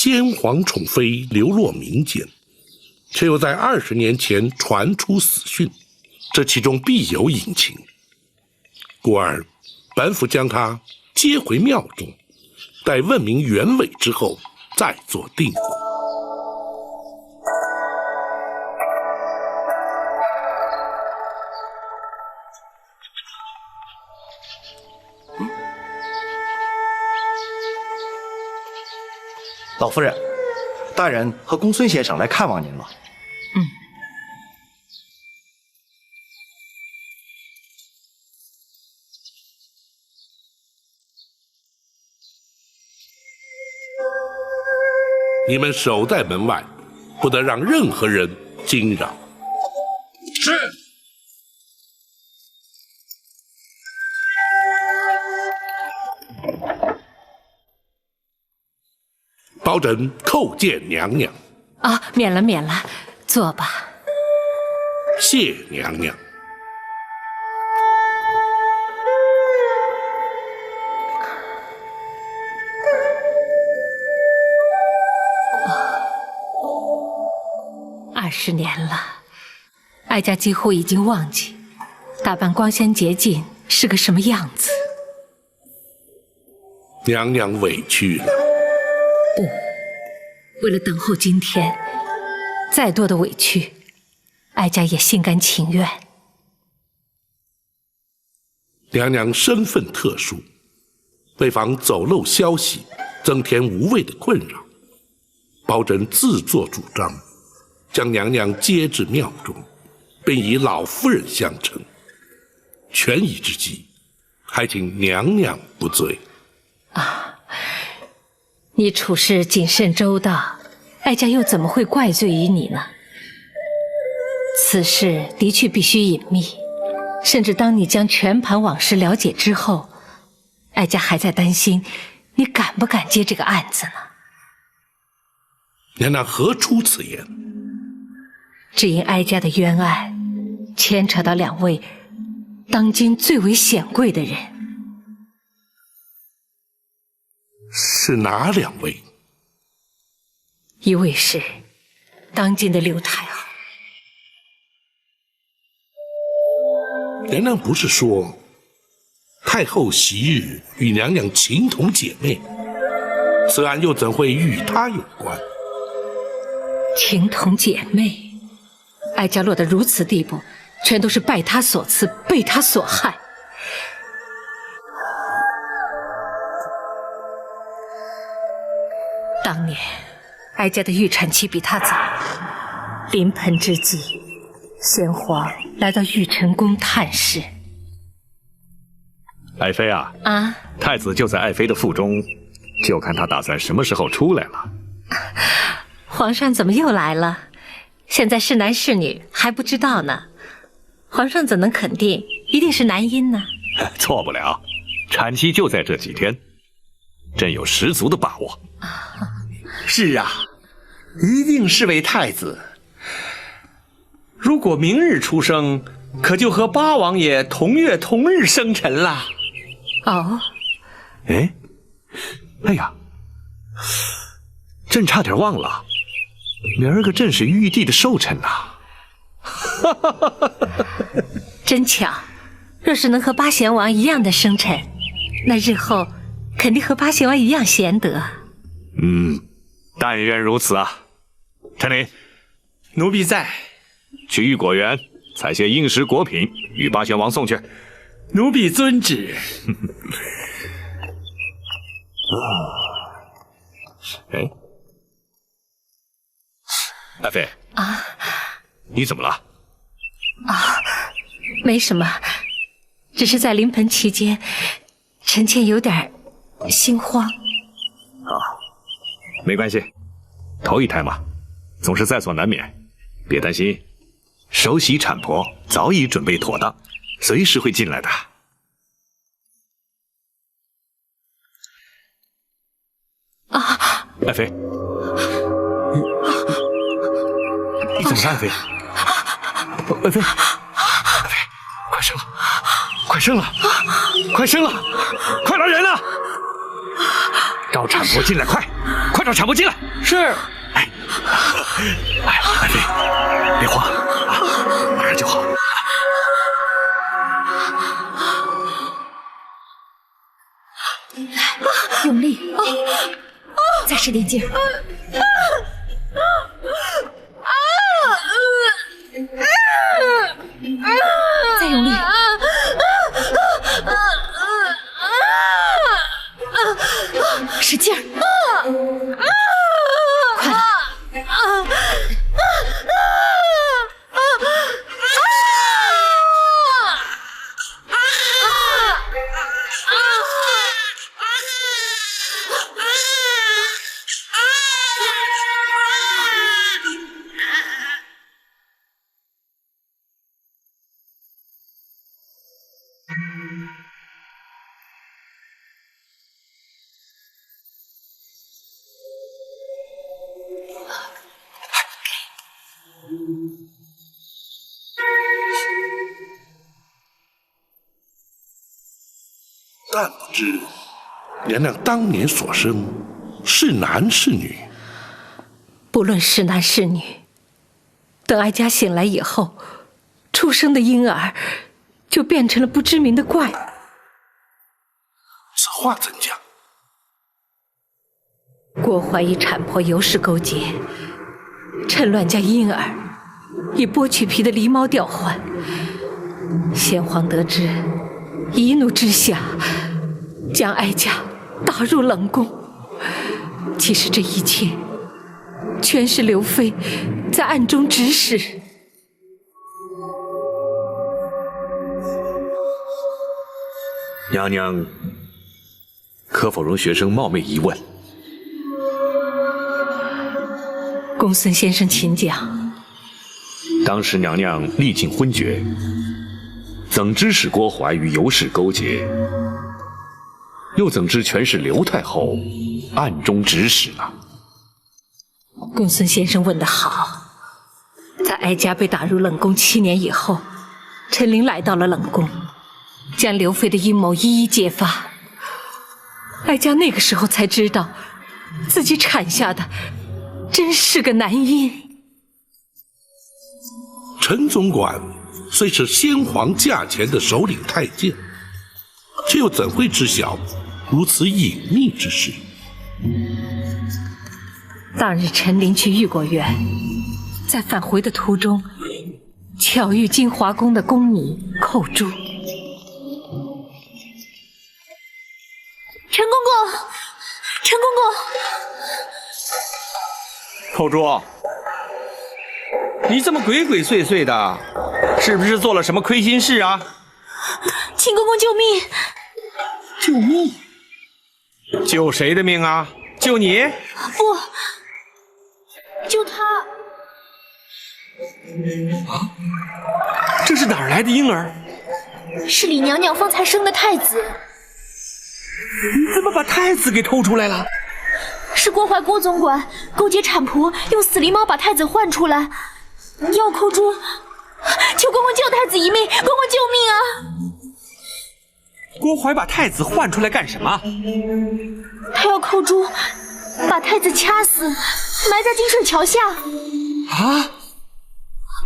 先皇宠妃流落民间，却又在20年前传出死讯，这其中必有隐情。故而，本府将她接回庙中，待问明原委之后，再做定夺。老夫人，大人和公孙先生来看望您了。你们守在门外，不得让任何人惊扰。是。包拯叩见娘娘。啊，免了免了，坐吧。谢娘娘。20年了，哀家几乎已经忘记打扮光鲜洁净是个什么样子。娘娘委屈了。不，为了等候今天，再多的委屈，哀家也心甘情愿。娘娘身份特殊，为防走漏消息，增添无谓的困扰，包拯自作主张，将娘娘接至庙中，并以老夫人相称。权宜之计，还请娘娘不罪。啊，你处事谨慎周到，哀家又怎么会怪罪于你呢？此事的确必须隐秘，甚至当你将全盘往事了解之后，哀家还在担心你敢不敢接这个案子呢？娘娘何出此言？只因哀家的冤案牵扯到2位当今最为显贵的人。是哪2位？一位是当今的刘太后。娘娘不是说太后昔日与娘娘情同姐妹，此案又怎会与她有关？情同姐妹，哀家落得如此地步，全都是拜她所赐，被她所害。当年哀家的预产期比她早，临盆之际，先皇来到玉成宫探视。爱妃啊，太子就在爱妃的腹中，就看他打算什么时候出来了。皇上怎么又来了？现在是男是女还不知道呢。皇上怎能肯定一定是男婴呢？错不了，产期就在这几天，朕有十足的把握。是啊，一定是位太子。如果明日出生，可就和八王爷同月同日生辰了。哦，哎呀，朕差点忘了，明儿个正是玉帝的寿辰呐。真巧，若是能和八贤王一样的生辰，那日后肯定和八贤王一样贤德。但愿如此啊。陈琳，奴婢在。去御果园采些应时果品，与八贤王送去。奴婢遵旨。爱妃啊，你怎么了？没什么，只是在临盆期间，臣妾有点心慌。没关系，头一胎嘛，总是在所难免，别担心。首席产婆早已准备妥当，随时会进来的。爱妃，你怎么了，爱妃？爱妃，快生了，快生了，快生了，快来人啊！找产婆进来，快！快找产婆进来。是。哎，爱妃，别慌啊，马上就好。用力，再使点劲儿。再用力。使劲儿。快了。但不知娘娘当年所生是男是女？不论是男是女，等哀家醒来以后，出生的婴儿就变成了不知名的怪物。此话怎讲？郭槐与产婆尤氏勾结，趁乱将婴儿以剥去皮的狸猫调换。先皇得知，一怒之下将哀家打入冷宫。其实这一切全是刘妃在暗中指使。娘娘，可否容学生冒昧一问？公孙先生请讲。当时娘娘历尽昏厥，怎知使郭槐与尤氏勾结？又怎知全是刘太后暗中指使呢？公孙先生问得好。在哀家被打入冷宫7年以后，陈琳来到了冷宫，将刘妃的阴谋一一揭发。哀家那个时候才知道，自己产下的真是个男婴。陈总管虽是先皇驾前的首领太监，却又怎会知晓如此隐秘之事？当日陈琳去玉果园，在返回的途中，巧遇金华宫的宫女寇珠。陈公公，陈公公，寇珠，你这么鬼鬼祟祟的，是不是做了什么亏心事啊？请公公救命！救命？救谁的命啊？救你？不，救他。这是哪儿来的婴儿？是李娘娘方才生的太子。你怎么把太子给偷出来了？是郭槐郭总管勾结产婆，用死狸猫把太子换出来，要寇珠，求公公救太子一命，公公救命啊！郭槐把太子换出来干什么？他要寇珠把太子掐死，埋在金水桥下。啊！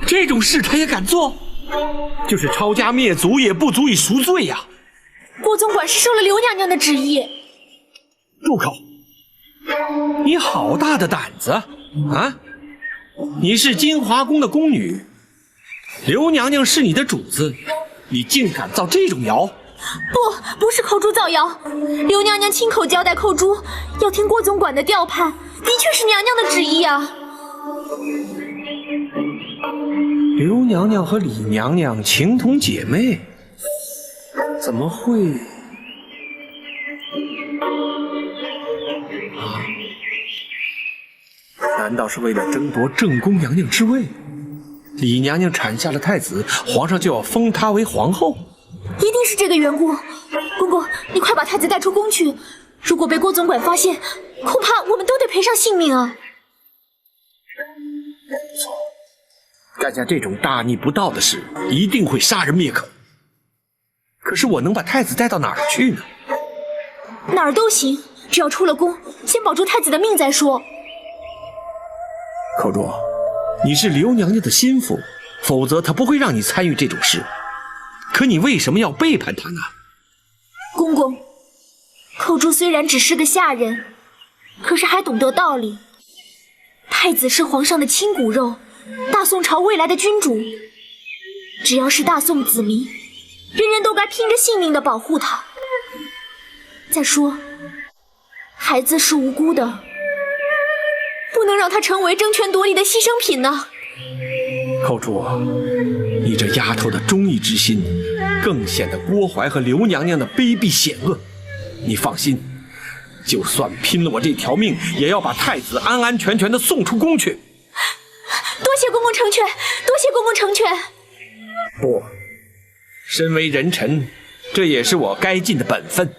这种事他也敢做？就是抄家灭族也不足以赎罪呀！郭总管是受了刘娘娘的旨意。住口！你好大的胆子啊！你是金华宫的宫女，刘娘娘是你的主子，你竟敢造这种谣！不是寇珠造谣，刘娘娘亲口交代寇珠要听郭总管的调判，的确是娘娘的旨意啊。刘娘娘和李娘娘情同姐妹，怎么会？难道是为了争夺正宫娘娘之位？李娘娘产下了太子，皇上就要封她为皇后？一定是这个缘故。公公，你快把太子带出宫去，如果被郭总管发现，恐怕我们都得赔上性命啊！干下这种大逆不道的事，一定会杀人灭口。可是我能把太子带到哪儿去呢？哪儿都行，只要出了宫，先保住太子的命再说。寇珠，你是刘娘娘的心腹，否则她不会让你参与这种事。可你为什么要背叛她呢？公公，寇珠虽然只是个下人，可是还懂得道理。太子是皇上的亲骨肉，大宋朝未来的君主，只要是大宋子民，人人都该拼着性命的保护他。再说，孩子是无辜的，不能让他成为争权夺利的牺牲品呢。寇珠，你这丫头的忠义之心，更显得郭槐和刘娘娘的卑鄙险恶。你放心，就算拼了我这条命，也要把太子安安全全的送出宫去。多谢公公成全，多谢公公成全。不，身为人臣，这也是我该尽的本分。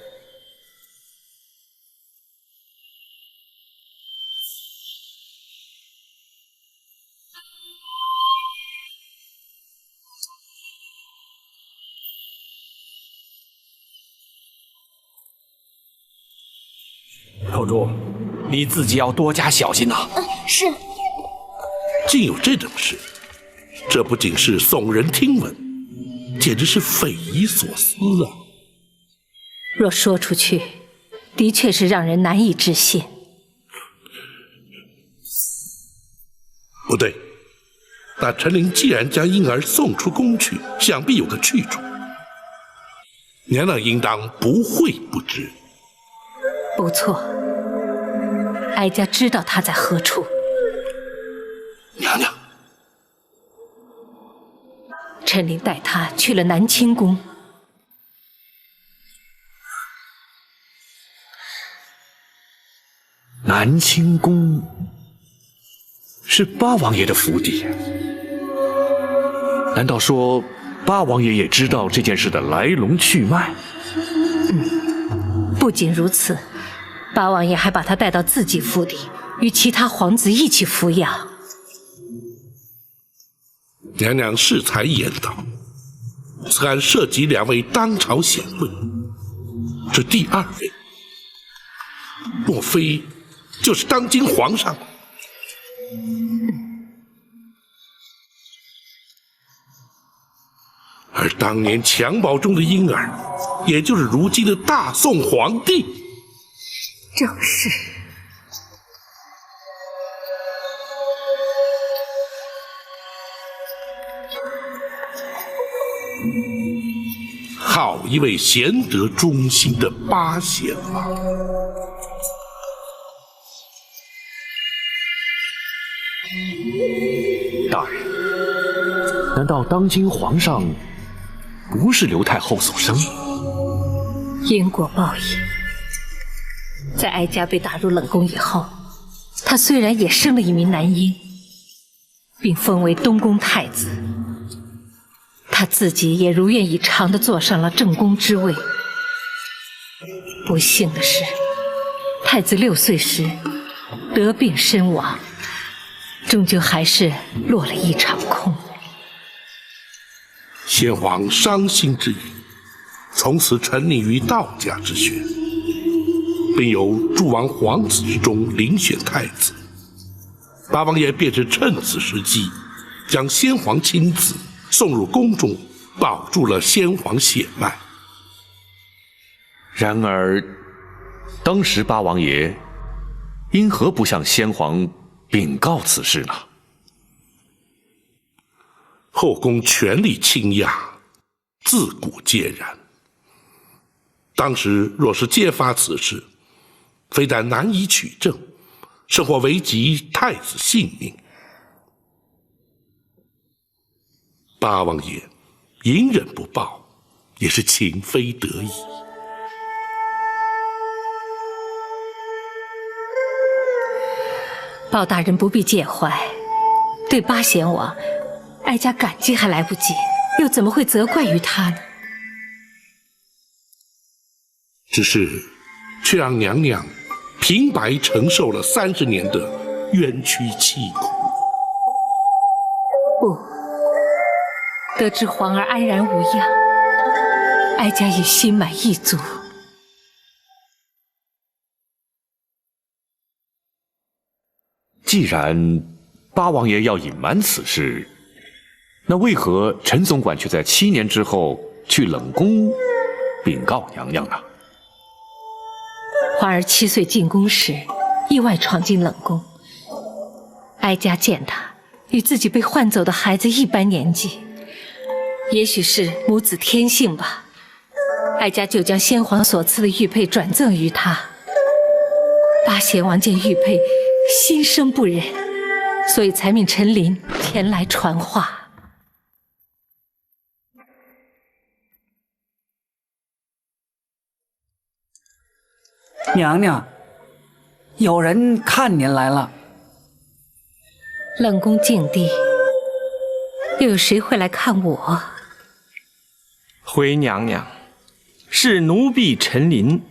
寇珠，你自己要多加小心呐。是。竟有这种事，这不仅是耸人听闻，简直是匪夷所思啊！若说出去，的确是让人难以置信。不对，那陈琳既然将婴儿送出宫去，想必有个去处。娘娘应当不会不知。不错，哀家知道他在何处。娘娘，陈琳带他去了南清宫。南清宫是八王爷的府邸，难道说八王爷也知道这件事的来龙去脉？不仅如此，八王爷还把他带到自己府邸，与其他皇子一起抚养。娘娘适才言道，此案涉及2位当朝显贵，这第2位，莫非就是当今皇上？而当年襁褓中的婴儿，也就是如今的大宋皇帝。正是。好一位贤德忠心的八贤王！大人，难道当今皇上不是刘太后所生？因果报应。在哀家被打入冷宫以后，他虽然也生了一名男婴，并封为东宫太子，他自己也如愿以偿地坐上了正宫之位。不幸的是，太子6岁时得病身亡，终究还是落了一场空。先皇伤心之余，从此沉溺于道家之学，并由诸王皇子之中遴选太子。八王爷便是趁此时机，将先皇亲子送入宫中，保住了先皇血脉。然而，当时八王爷因何不向先皇禀告此事呢？后宫权力倾轧，自古皆然。当时若是揭发此事，非但难以取证，甚或危及太子性命。八王爷隐忍不报，也是情非得已。包大人不必介怀，对八贤王，哀家感激还来不及，又怎么会责怪于他呢？只是，却让娘娘平白承受了30年的冤屈凄苦。不，得知皇儿安然无恙，哀家已心满意足。既然八王爷要隐瞒此事，那为何陈总管却在7年之后去冷宫禀告娘娘呢？皇儿7岁进宫时，意外闯进冷宫，哀家见他与自己被换走的孩子一般年纪，也许是母子天性吧。哀家就将先皇所赐的玉佩转赠于他。八贤王见玉佩心生不忍，所以才命陈琳前来传话。娘娘，有人看您来了。冷宫静地，又有谁会来看我？回娘娘，是奴婢陈琳。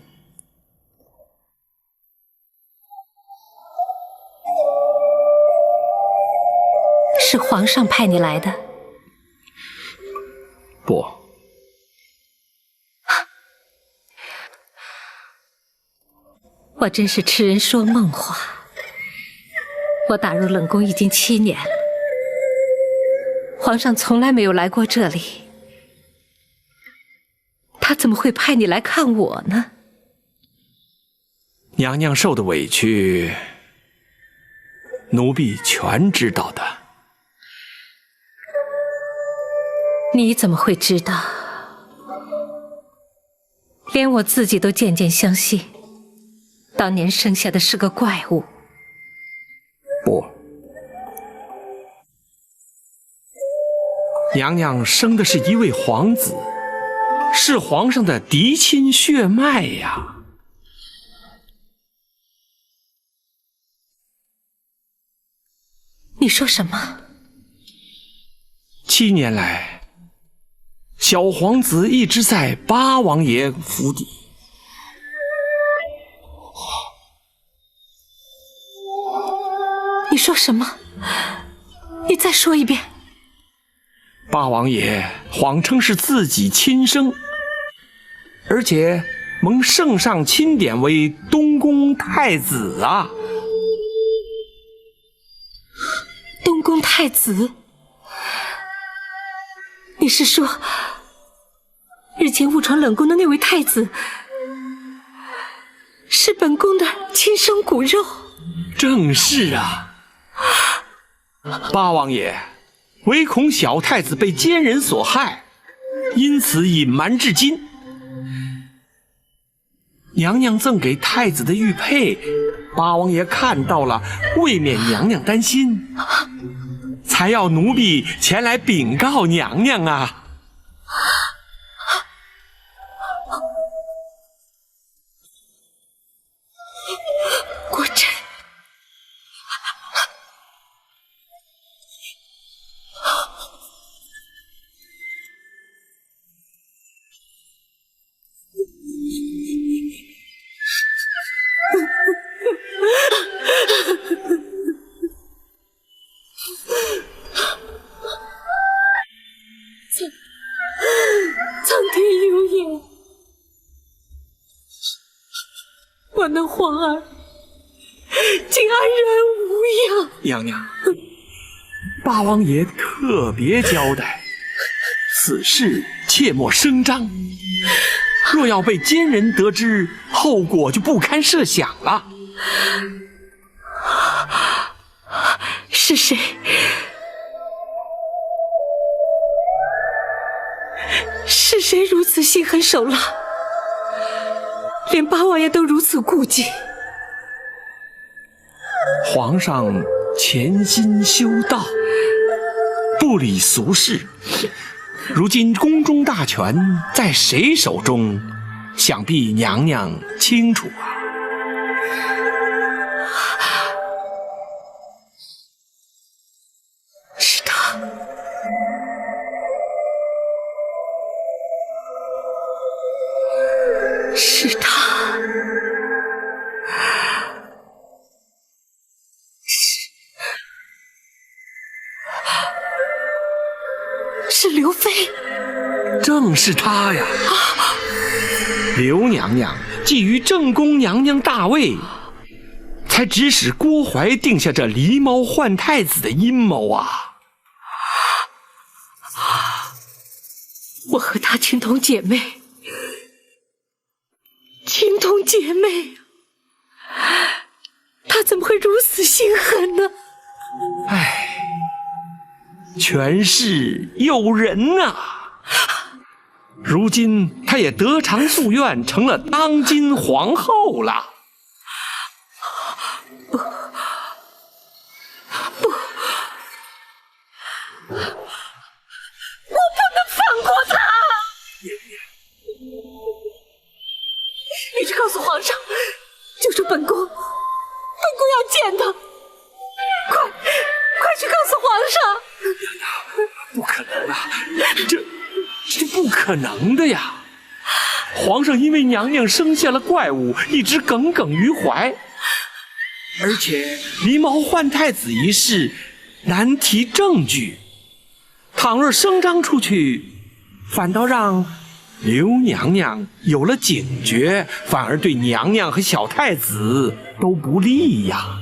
是皇上派你来的？不，我真是痴人说梦话。我打入冷宫已经7年了，皇上从来没有来过这里，他怎么会派你来看我呢？娘娘受的委屈，奴婢全知道的。你怎么会知道？连我自己都渐渐相信，当年生下的是个怪物。不，娘娘生的是一位皇子，是皇上的嫡亲血脉呀。你说什么？7年来，小皇子一直在八王爷府邸。你说什么？你再说一遍。八王爷谎称是自己亲生，而且蒙圣上钦点为东宫太子啊！东宫太子？你是说，日前误闯冷宫的那位太子，是本宫的亲生骨肉？正是啊！八王爷唯恐小太子被奸人所害，因此隐瞒至今。娘娘赠给太子的玉佩，八王爷看到了，未免娘娘担心，才要奴婢前来禀告娘娘啊。果真。苍天有眼，我那皇儿竟安然无恙。娘娘，八王爷特别交代，此事切莫声张，若要被奸人得知，后果就不堪设想了。是谁？是谁如此心狠手辣，连八王爷都如此顾忌？皇上潜心修道，不理俗事，如今宫中大权在谁手中，想必娘娘清楚啊。是他。是他，是刘妃，正是他呀！刘娘娘觊觎正宫娘娘大位，才才指使郭槐定下这狸猫换太子的阴谋啊！我和她情同姐妹，情同姐妹，她怎么会如此心狠呢？唉，权势诱人啊！如今她也得偿夙愿，成了当今皇后了。你去告诉皇上，就说本宫要见他，快去告诉皇上！不可能啊，这不可能的呀！皇上因为娘娘生下了怪物，一直耿耿于怀，而且狸猫换太子一事难提证据，倘若声张出去，反倒让刘娘娘有了警觉，反而对娘娘和小太子都不利呀。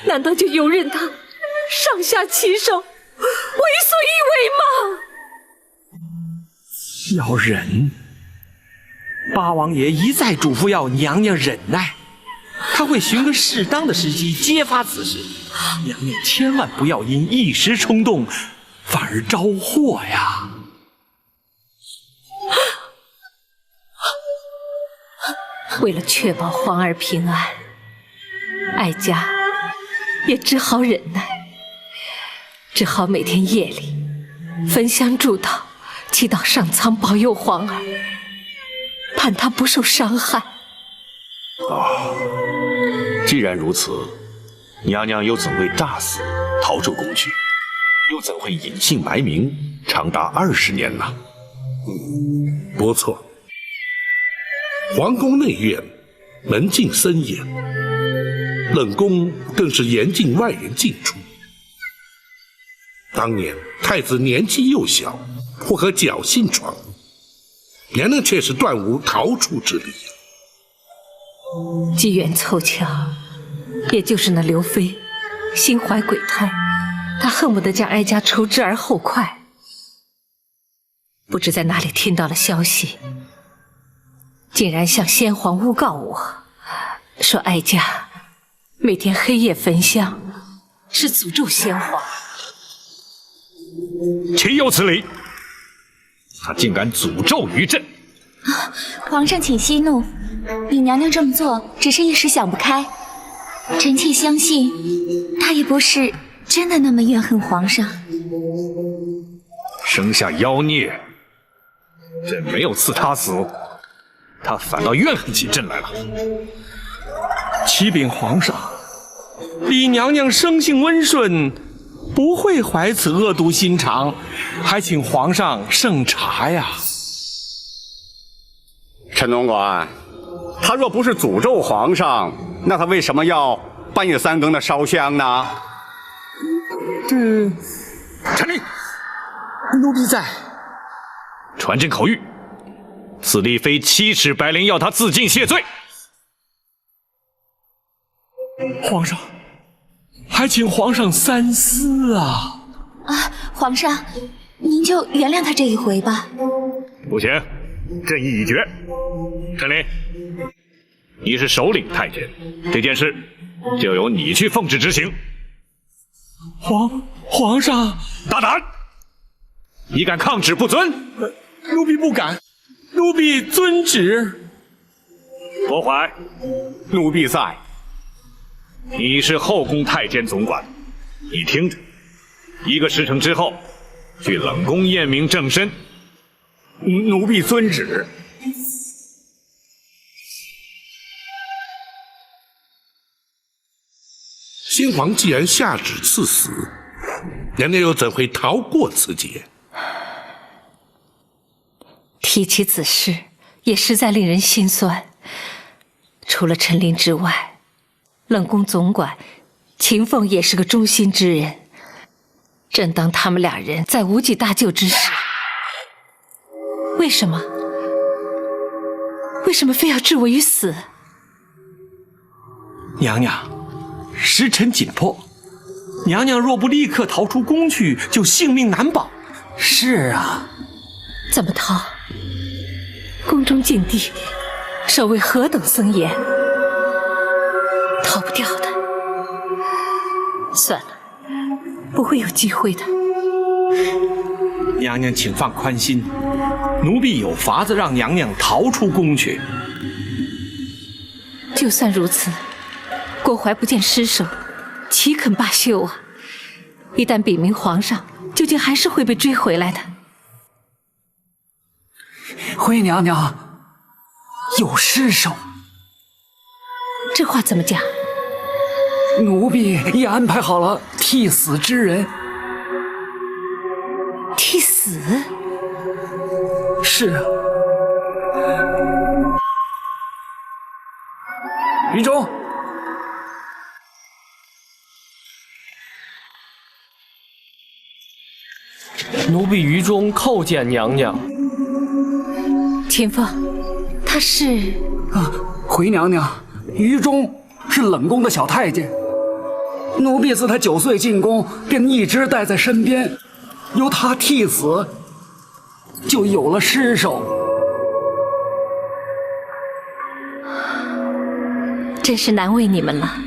难道就由任他上下其手，为所欲为吗？要忍，八王爷一再嘱咐要娘娘忍耐，他会寻个适当的时机揭发此事。娘娘千万不要因一时冲动，反而招祸呀！为了确保皇儿平安，哀家也只好忍耐，只好每天夜里焚香祝祷，祈祷上苍保佑皇儿，盼他不受伤害。既然如此，娘娘又怎会诈死逃出宫去，又怎会隐姓埋名长达20年呢？不错，皇宫内院门禁森严，冷宫更是严禁外人进出。当年太子年纪幼小，或可侥幸闯入，娘娘却是断无逃出之理。机缘凑巧，也就是那刘妃心怀鬼胎，她恨不得将哀家除之而后快。不知在哪里听到了消息，竟然向先皇诬告我，说哀家每天黑夜焚香是诅咒先皇。岂有此理！他竟敢诅咒于朕！皇上请息怒，你娘娘这么做只是一时想不开，臣妾相信她也不是真的那么怨恨皇上。生下妖孽，朕没有赐他死，他反倒怨恨起朕来了。启禀皇上，李娘娘生性温顺，不会怀此恶毒心肠，还请皇上圣察呀。陈总管，他若不是诅咒皇上，那他为什么要半夜3更的烧香呢？传令，奴婢在。传朕口谕，此地非7尺白绫，要他自尽谢罪。皇上，还请皇上三思啊！皇上，您就原谅他这一回吧。不行，朕意已决。陈琳，你是首领太监，这件事就由你去奉旨执行。皇上，大胆！你敢抗旨不遵？奴婢不敢，奴婢遵旨。郭槐，奴婢在。你是后宫太监总管，你听着，1个时辰之后，去冷宫验明正身。奴婢遵旨。先皇既然下旨赐死，娘娘又怎会逃过此劫？提起此事，也实在令人心酸。除了陈琳之外，冷宫总管秦凤也是个忠心之人。正当他们2人在无计搭救之时，为什么非要置我于死？娘娘，时辰紧迫，娘娘若不立刻逃出宫去，就性命难保。是啊，怎么逃？宫中禁地，守卫何等森严，逃不掉的。算了，不会有机会的。娘娘请放宽心，奴婢有法子让娘娘逃出宫去。就算如此，郭槐不见尸首，岂肯罢休啊？一旦禀明皇上，究竟还是会被追回来的。回娘娘，有尸首。这话怎么讲？奴婢已安排好了替死之人。替死？是啊。于中，奴婢于中叩见娘娘。秦风，他是……回娘娘，于中是冷宫的小太监。奴婢自他9岁进宫，便一直带在身边，由他替死，就有了尸首。真是难为你们了。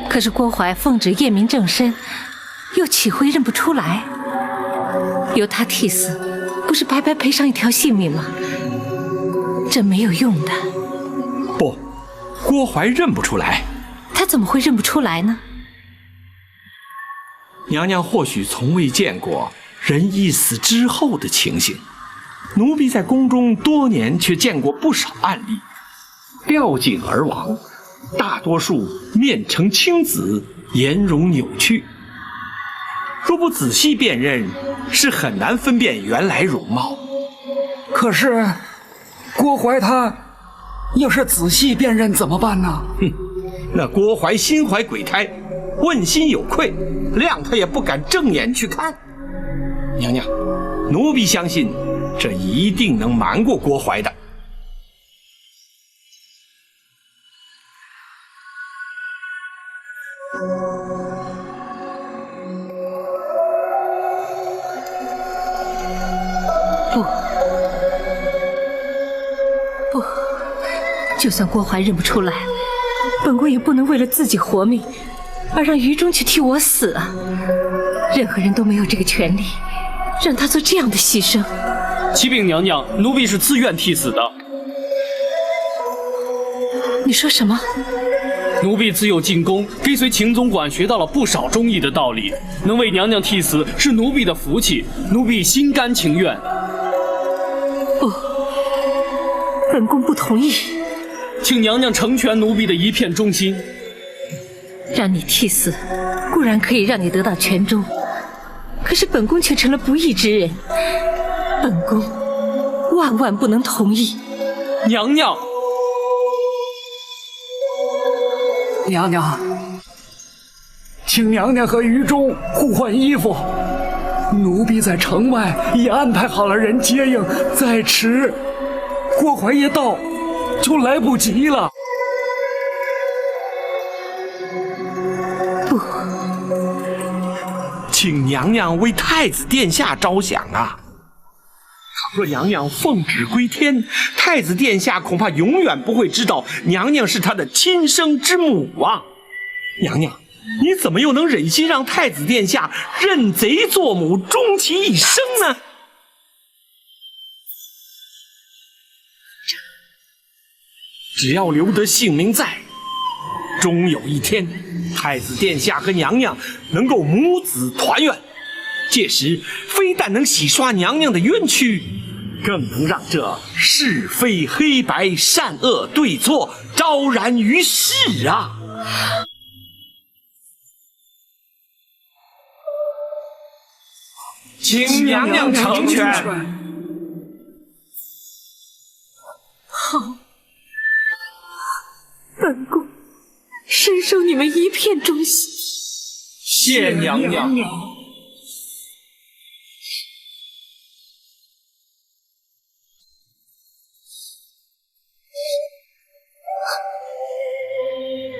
可是郭槐奉旨验明正身，又岂会认不出来？由他替死，不是白白赔上一条性命吗？这没有用的。不，郭槐认不出来。他怎么会认不出来呢？娘娘或许从未见过人一死之后的情形，奴婢在宫中多年，却见过不少案例，吊颈而亡，大多数面呈青紫，颜容扭曲。若不仔细辨认，是很难分辨原来容貌。可是郭槐他要是仔细辨认怎么办呢？那郭槐心怀鬼胎，问心有愧，谅他也不敢正眼去看。娘娘，奴婢相信，这一定能瞒过郭槐的。不，就算郭槐认不出来，本宫也不能为了自己活命，而让于中去替我死啊！任何人都没有这个权利，让他做这样的牺牲。启禀娘娘，奴婢是自愿替死的。你说什么？奴婢自幼进宫，跟随秦总管学到了不少忠义的道理，能为娘娘替死是奴婢的福气，奴婢心甘情愿。不，本宫不同意。请娘娘成全奴婢的一片忠心。让你替死，固然可以让你得到全忠，可是本宫却成了不义之人，本宫万万不能同意。娘娘，娘娘，请娘娘和于中互换衣服。奴婢在城外已安排好了人接应，再迟，郭槐一到就来不及了。不，请娘娘为太子殿下着想啊！若娘娘奉旨归天，太子殿下恐怕永远不会知道娘娘是他的亲生之母啊！娘娘，你怎么又能忍心让太子殿下认贼作母，终其一生呢？只要留得性命在，终有一天，太子殿下和娘娘能够母子团圆。届时，非但能洗刷娘娘的冤屈，更能让这是非黑白、善恶对错昭然于世啊！请娘娘成全。好，本宫深受你们一片忠心。谢娘娘。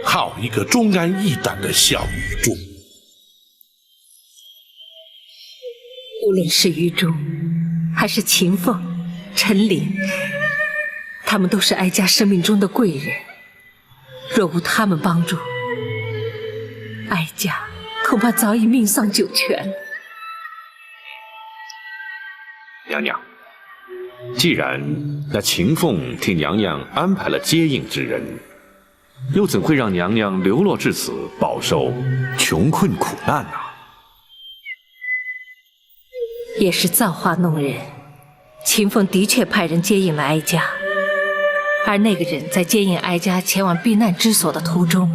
好一个忠肝义胆的小愚忠。无论是于中，还是秦凤、陈琳，他们都是哀家生命中的贵人。若无他们帮助，哀家恐怕早已命丧九泉了。娘娘，既然那秦凤替娘娘安排了接应之人，又怎会让娘娘流落至此，饱受穷困苦难呢？也是造化弄人，秦凤的确派人接应了哀家，而那个人在接应哀家前往避难之所的途中，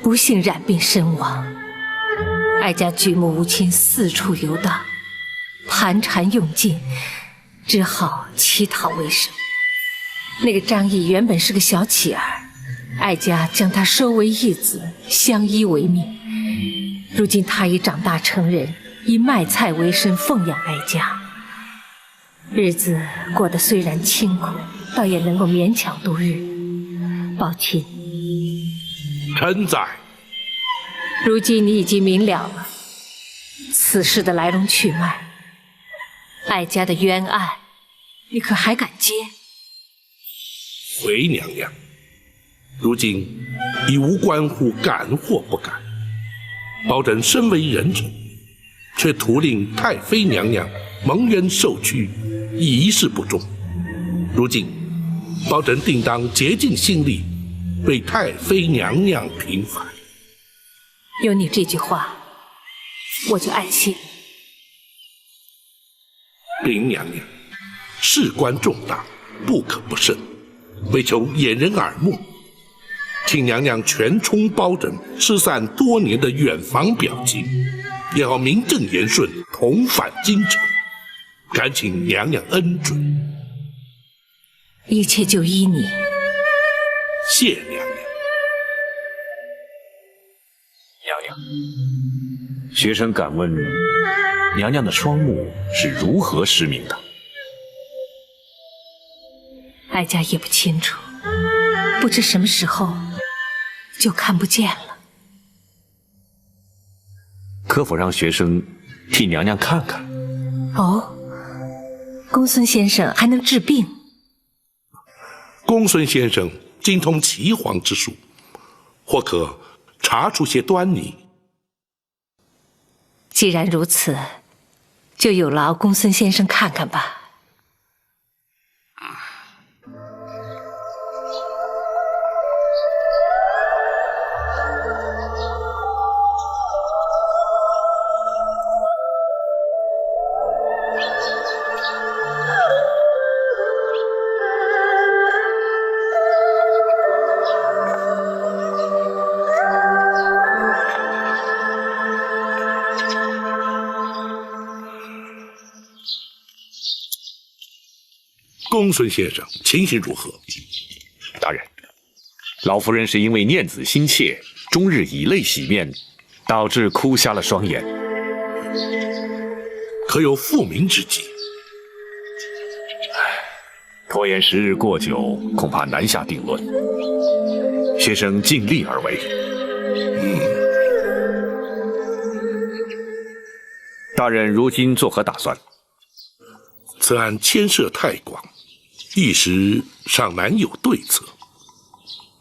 不幸染病身亡。哀家举目无亲，四处游荡，盘缠用尽，只好乞讨为生。那个张毅原本是个小乞儿，哀家将他收为义子，相依为命。如今他已长大成人，以卖菜为生，奉养哀家。日子过得虽然清苦，倒也能够勉强度日。宝琴，臣在。如今你已经明了了此事的来龙去脉，哀家的冤案，你可还敢接？回娘娘，如今已无关乎敢或不敢。保朕身为人臣，却徒令太妃娘娘蒙冤受屈，一事不忠。如今保朕定当竭尽心力，为太妃娘娘平反。有你这句话，我就安心。林娘娘，事关重大，不可不慎。为求掩人耳目，请娘娘全充包拯失散多年的远房表亲，也好名正言顺同返京城。恳请娘娘恩准。一切就依你。谢娘娘。娘娘，学生敢问，娘娘的双目是如何失明的？哀家也不清楚，不知什么时候就看不见了。可否让学生替娘娘看看？哦，公孙先生还能治病？公孙先生精通岐黄之术，或可查出些端倪。既然如此，就有劳公孙先生看看吧。公孙先生情形如何？大人，老夫人是因为念子心切，终日以泪洗面，导致哭瞎了双眼。可有复明之计？拖延时日过久，恐怕难下定论。学生尽力而为。大人如今作何打算？此案牵涉太广，一时尚难有对策。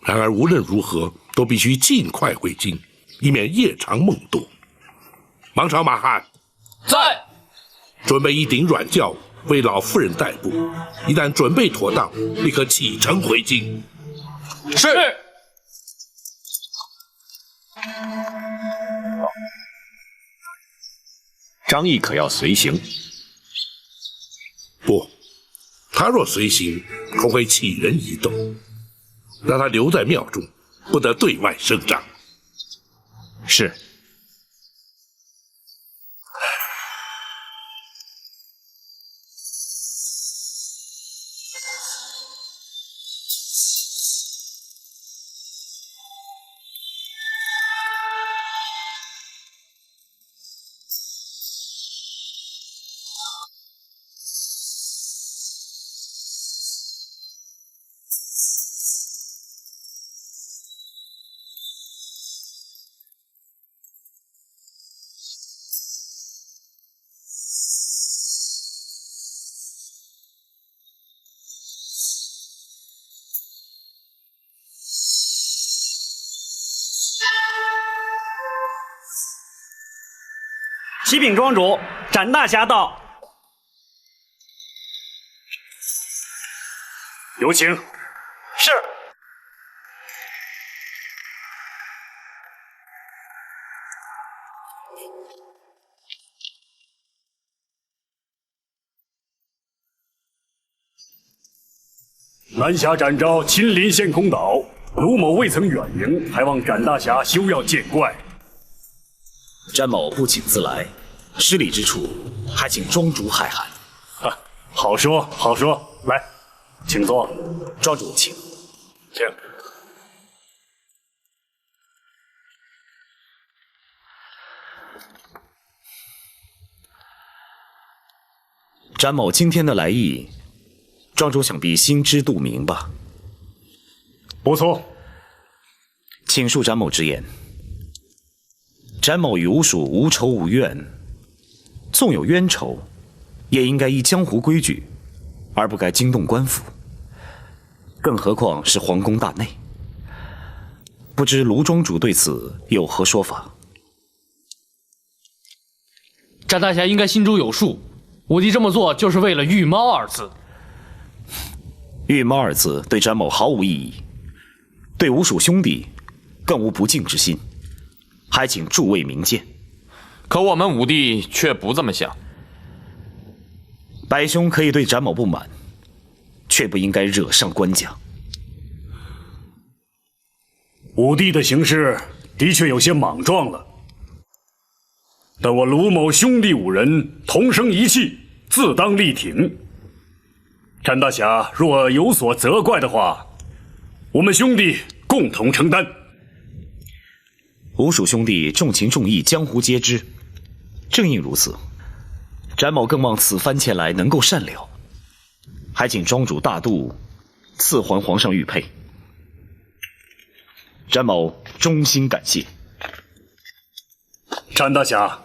然而无论如何，都必须尽快回京，以免夜长梦多。王朝马汉在，准备一顶软轿为老夫人代步，一旦准备妥当，立刻启程回京。是。张毅可要随行？不，他若随行，恐会起人疑窦，让他留在庙中，不得对外声张。是。启禀庄主，展大侠到。有请。是。南侠展昭亲临陷空岛，卢某未曾远迎，还望展大侠休要见怪。詹某不请自来，失礼之处，还请庄主海涵。好说好说，来，请坐。庄主请。请。詹某今天的来意，庄主想必心知肚明吧？不错，请恕詹某直言。詹某与吴蜀无仇无怨，纵有冤仇，也应该依江湖规矩，而不该惊动官府。更何况是皇宫大内，不知卢庄主对此有何说法？展大侠应该心中有数，我弟这么做就是为了“御猫”二字。御猫二字对詹某毫无意义，对吴蜀兄弟更无不敬之心，还请诸位明鉴。可我们五弟却不这么想。白兄可以对展某不满，却不应该惹上官家。五弟的行事的确有些莽撞了，但我卢某兄弟五人同声一气，自当力挺。展大侠若有所责怪的话，我们兄弟共同承担。吴蜀兄弟重情重义，江湖皆知。正因如此，展某更望此番前来能够善了，还请庄主大度赐还皇上玉佩。展某衷心感谢。展大侠，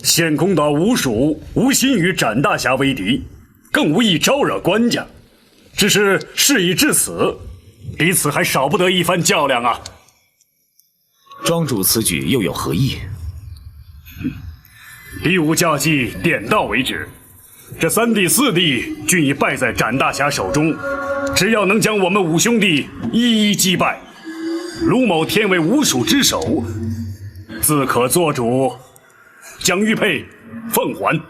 陷空岛吴蜀无心与展大侠为敌，更无意招惹官家，只是事已至此，彼此还少不得一番较量啊。庄主此举又有何意？比武架计点到为止，这三弟四弟均已败在展大侠手中，只要能将我们五兄弟一一击败，卢某天为吴蜀之首，自可做主，将玉佩奉还。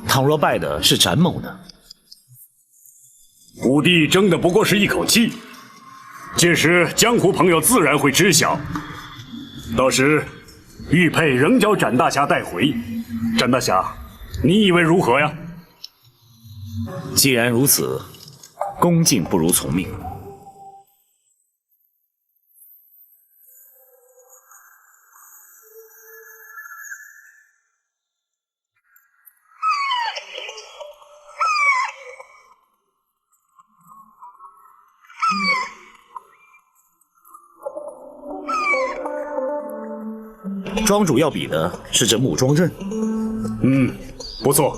倘若败的是展某呢？五弟争的不过是一口气，届时江湖朋友自然会知晓，到时玉佩仍交展大侠带回。展大侠，你以为如何呀？既然如此，恭敬不如从命。庄主要比的是这木桩刃。不错。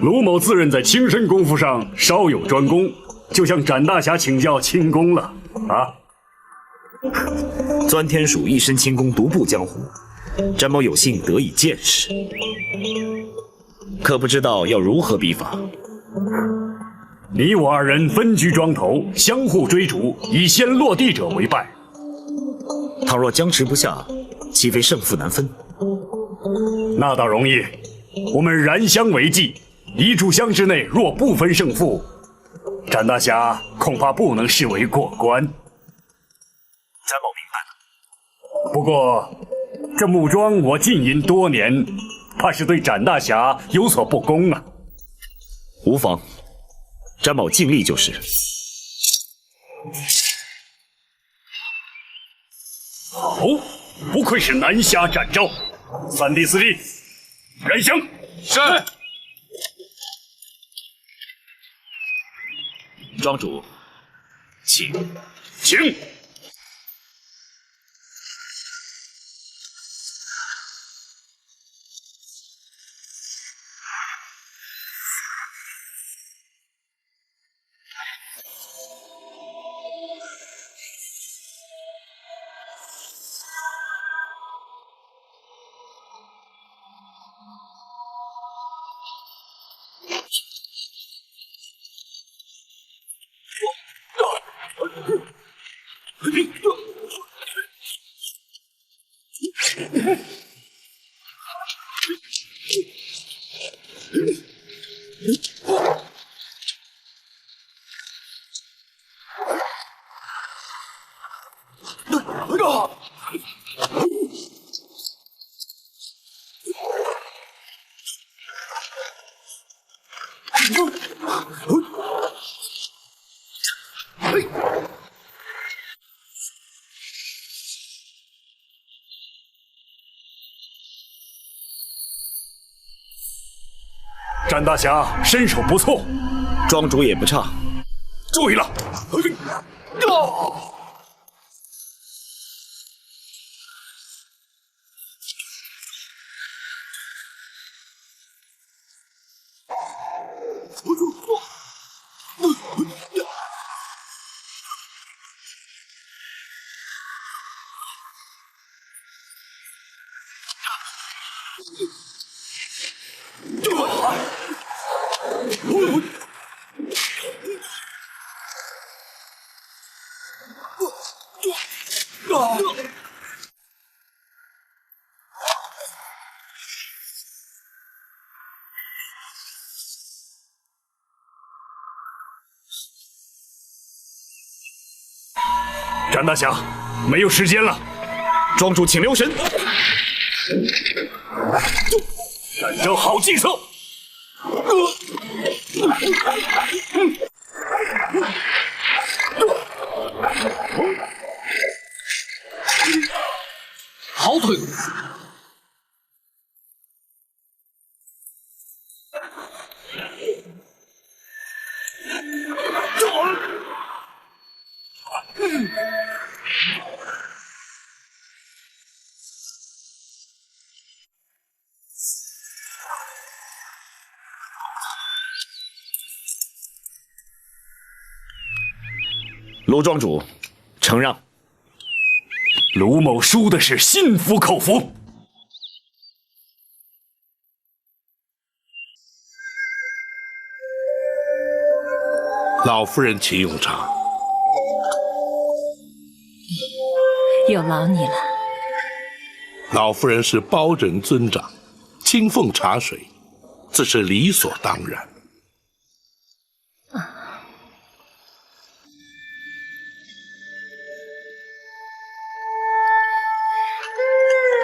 卢某自认在轻身功夫上稍有专攻，就向展大侠请教轻功了啊。钻天鼠一身轻功独步江湖，展某有幸得以见识，可不知道要如何比法。你我二人分居庄头，相互追逐，以先落地者为败。倘若僵持不下，岂非胜负难分？那倒容易，我们燃香为祭，一炷香之内若不分胜负，展大侠恐怕不能视为过关。展某明白了。不过这木桩我浸淫多年，怕是对展大侠有所不公啊。无妨，展某尽力就是。好，不愧是南侠展昭，三弟四弟，燃香。是。庄主，请。请。展大侠身手不错，庄主也不差。注意了！展大侠，没有时间了，庄主请留神。战争好计策。好腿！卢庄主，承让。卢某输的是心服口服。老夫人，请用茶。有劳你了。老夫人是包拯尊长，亲奉茶水，自是理所当然。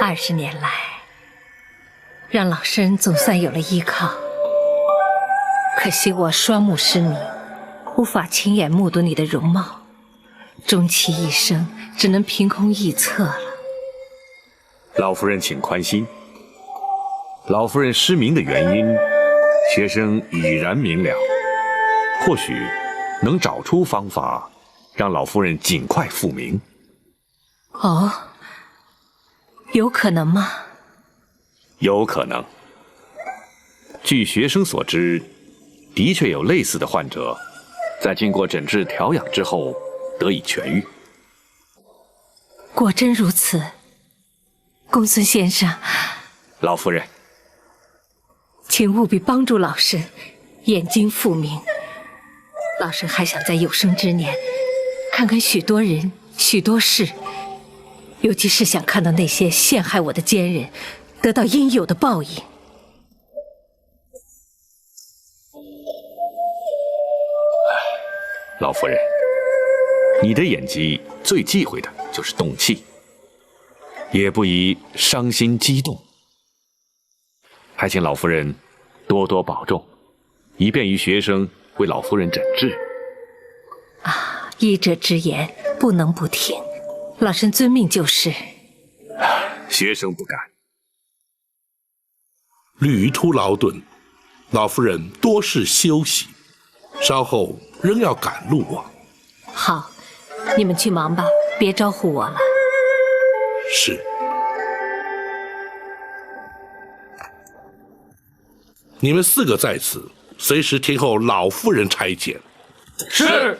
20年来，让老身总算有了依靠。可惜我双目失明，无法亲眼目睹你的容貌，终其一生只能凭空臆测了。老夫人请宽心，老夫人失明的原因，学生已然明了，或许能找出方法，让老夫人尽快复明。哦。 有可能吗？有可能。据学生所知，的确有类似的患者，在经过诊治调养之后得以痊愈。果真如此，公孙先生。老夫人，请务必帮助老身，眼睛复明。老身还想在有生之年，看看许多人、许多事。 尤其是想看到那些陷害我的奸人得到应有的报应。老夫人，你的演技最忌讳的就是动气，也不宜伤心激动。还请老夫人多多保重，以便于学生为老夫人诊治。啊，医者之言不能不听。 老身遵命就是。学生不敢。旅途劳顿，老夫人多事休息，稍后仍要赶路啊。好，你们去忙吧，别招呼我了。是。你们4个在此，随时听候老夫人差遣。是。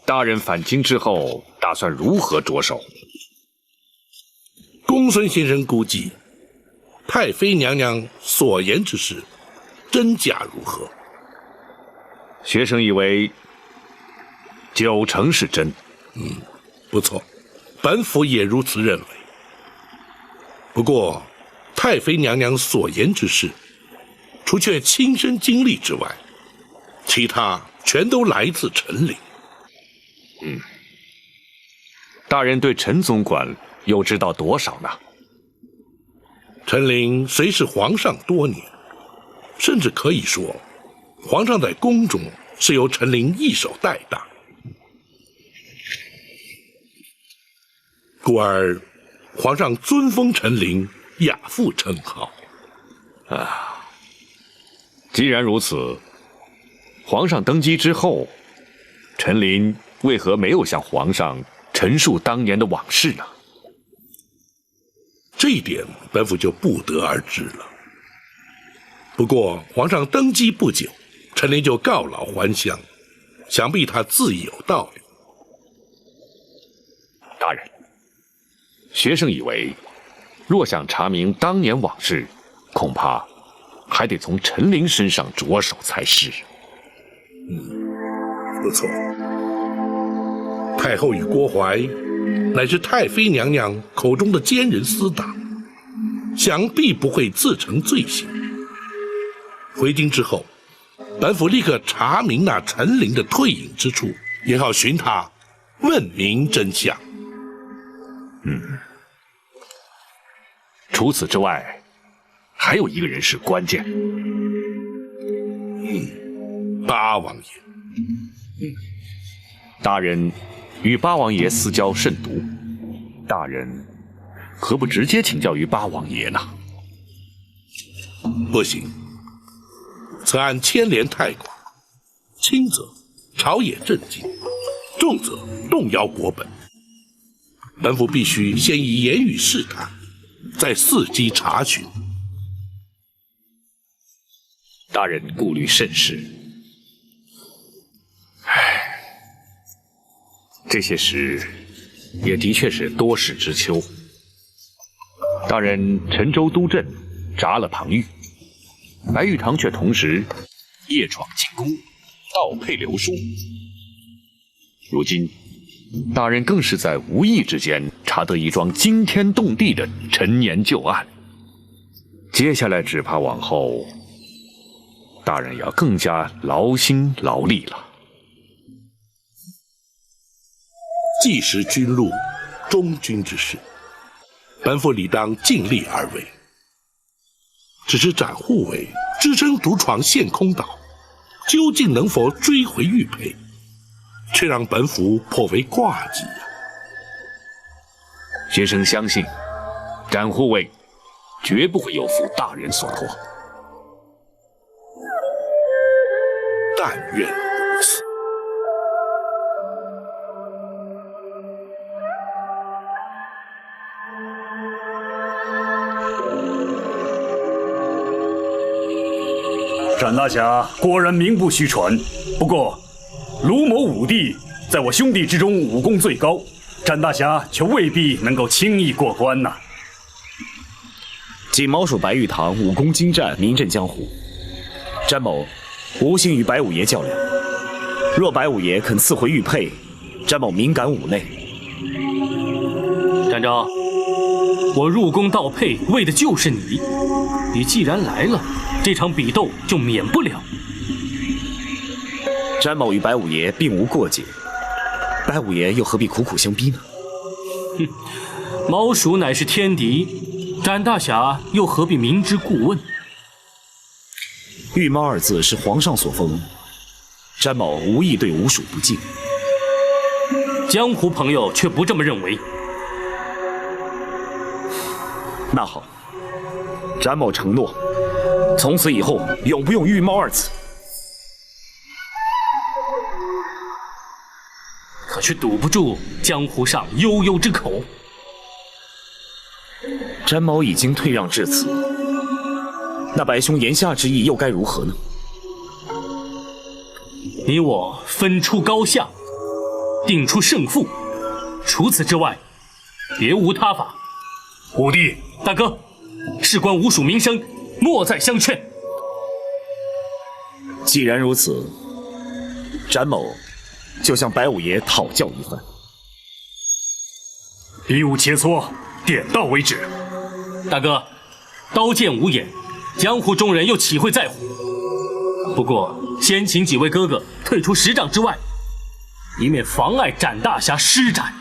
大大人返京之后，打算如何着手？公孙先生估计，太妃娘娘所言之事，真假如何？学生以为90%是真。不错，本府也如此认为。不过，太妃娘娘所言之事，除却亲身经历之外，其他全都来自陈琳。大人对陈总管又知道多少呢？陈琳虽是皇上多年，甚至可以说，皇上在宫中是由陈琳一手带大，故而皇上尊封陈琳亚父称号。既然如此，皇上登基之后，陈琳为何没有向皇上陈述当年的往事呢？这一点本府就不得而知了。不过皇上登基不久，陈琳就告老还乡，想必他自有道理。大人，学生以为，若想查明当年往事，恐怕还得从陈琳身上着手才是。不错。太后与郭槐乃是太妃娘娘口中的奸人私党，想必不会自成罪行。回京之后，本府立刻查明那陈琳的退隐之处，也好寻他问明真相。除此之外，还有一个人是关键。八王爷。大人与八王爷私交甚笃，大人何不直接请教于八王爷呢？不行，此案牵连太广，轻则朝野震惊，重则动摇国本。本府必须先以言语试探，再伺机查询。大人顾虑甚是。这些事也的确是多事之秋。大人陈州督镇铡了庞玉，白玉堂却同时夜闯进宫，盗配流书。如今大人更是在无意之间查得一桩惊天动地的陈年旧案，接下来只怕往后大人要更加劳心劳力了。既识军路，忠君之事，本府理当尽力而为。只是展护卫只身独闯陷空岛，究竟能否追回玉佩，却让本府颇为挂记啊。学生相信，展护卫绝不会有负大人所托。但愿如此。展大侠果然名不虚传，不过卢某武帝在我兄弟之中武功最高，展大侠却未必能够轻易过关呐。锦毛鼠白玉堂武功精湛，名震江湖。詹某无心与白五爷较量，若白五爷肯赐回玉佩，詹某敏感五内。展昭，我入宫盗佩为的就是你，你既然来了，这场比斗就免不了。詹某与白五爷并无过节，白五爷又何必苦苦相逼呢？哼，毛鼠乃是天敌，展大侠又何必明知故问？玉猫二字是皇上所封，詹某无意对吴蜀不敬。江湖朋友却不这么认为。那好，詹某承诺，从此以后永不用玉猫二字。可却堵不住江湖上悠悠之口。詹某已经退让至此，那白兄言下之意又该如何呢？你我分出高下，定出胜负。除此之外，别无他法。武帝，大哥，事关吴蜀名声，莫再相劝。既然如此，展某就向白五爷讨教一番。比武切磋，点到为止。大哥，刀剑无眼，江湖中人又岂会在乎？不过，先请几位哥哥退出10丈之外，以免妨碍展大侠施展。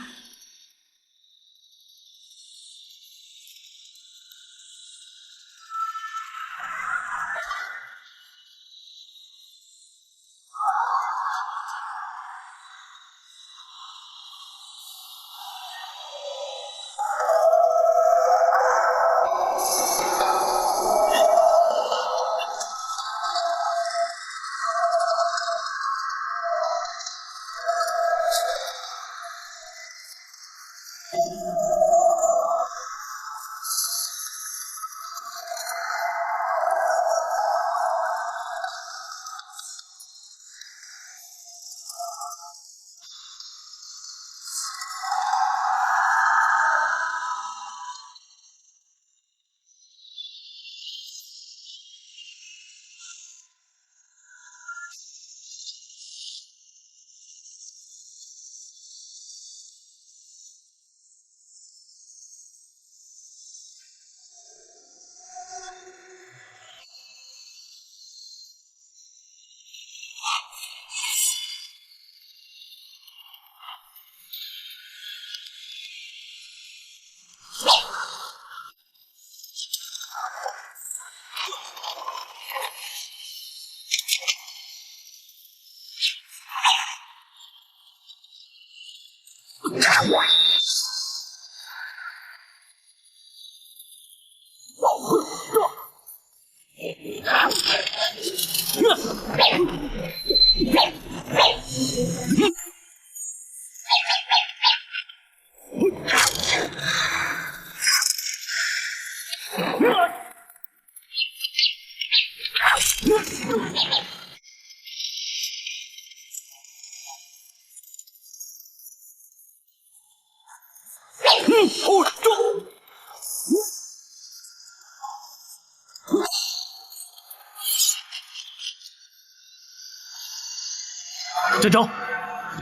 展昭，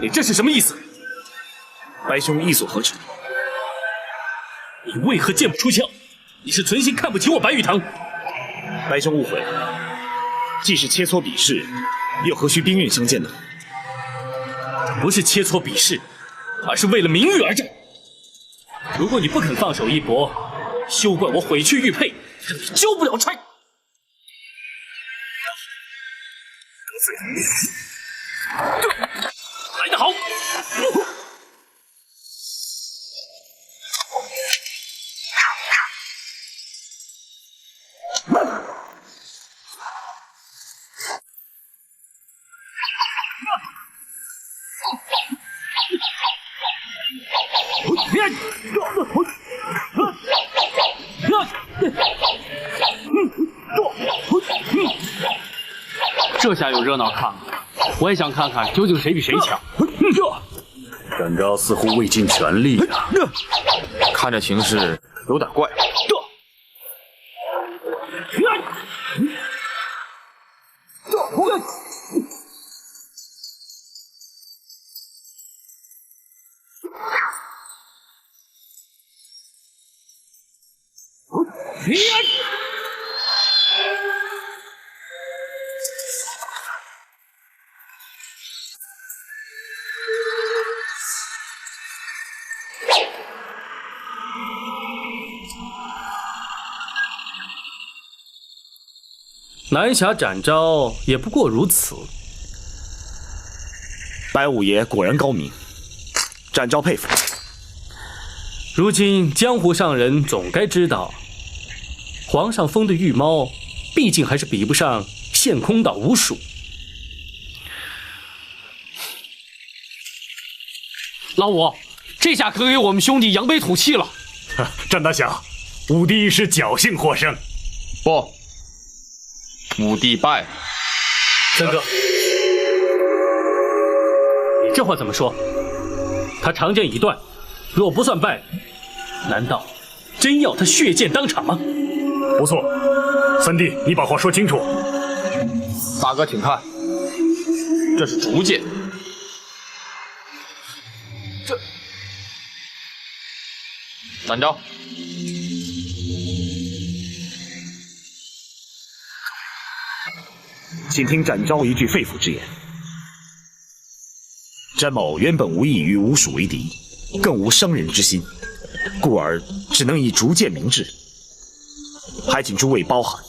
你这是什么意思？白兄意所何指？你为何剑不出鞘？你是存心看不起我白玉堂？白兄误会了，既是切磋比试，又何须兵刃相见呢？不是切磋比试，而是为了名誉而战。如果你不肯放手一搏，休怪我毁去玉佩，让你交不了差。来得好！这下有热闹看了，我也想看看究竟谁比谁强。展昭似乎未尽全力啊，看着形势有点怪。南侠展昭也不过如此。白五爷果然高明，展昭佩服。如今江湖上人总该知道，皇上封的御猫，毕竟还是比不上陷空岛吴蜀。老五，这下可给我们兄弟扬眉吐气了。展大侠，武帝是侥幸获胜。不，武帝败了。三哥，你这话怎么说？他长剑已断，若不算败，难道真要他血溅当场吗？不错，三弟，你把话说清楚。大哥，请看，这是竹剑。这，展昭。请听展昭一句肺腑之言。詹某原本无意与吴蜀为敌，更无伤人之心，故而只能以竹剑明志，还请诸位包涵。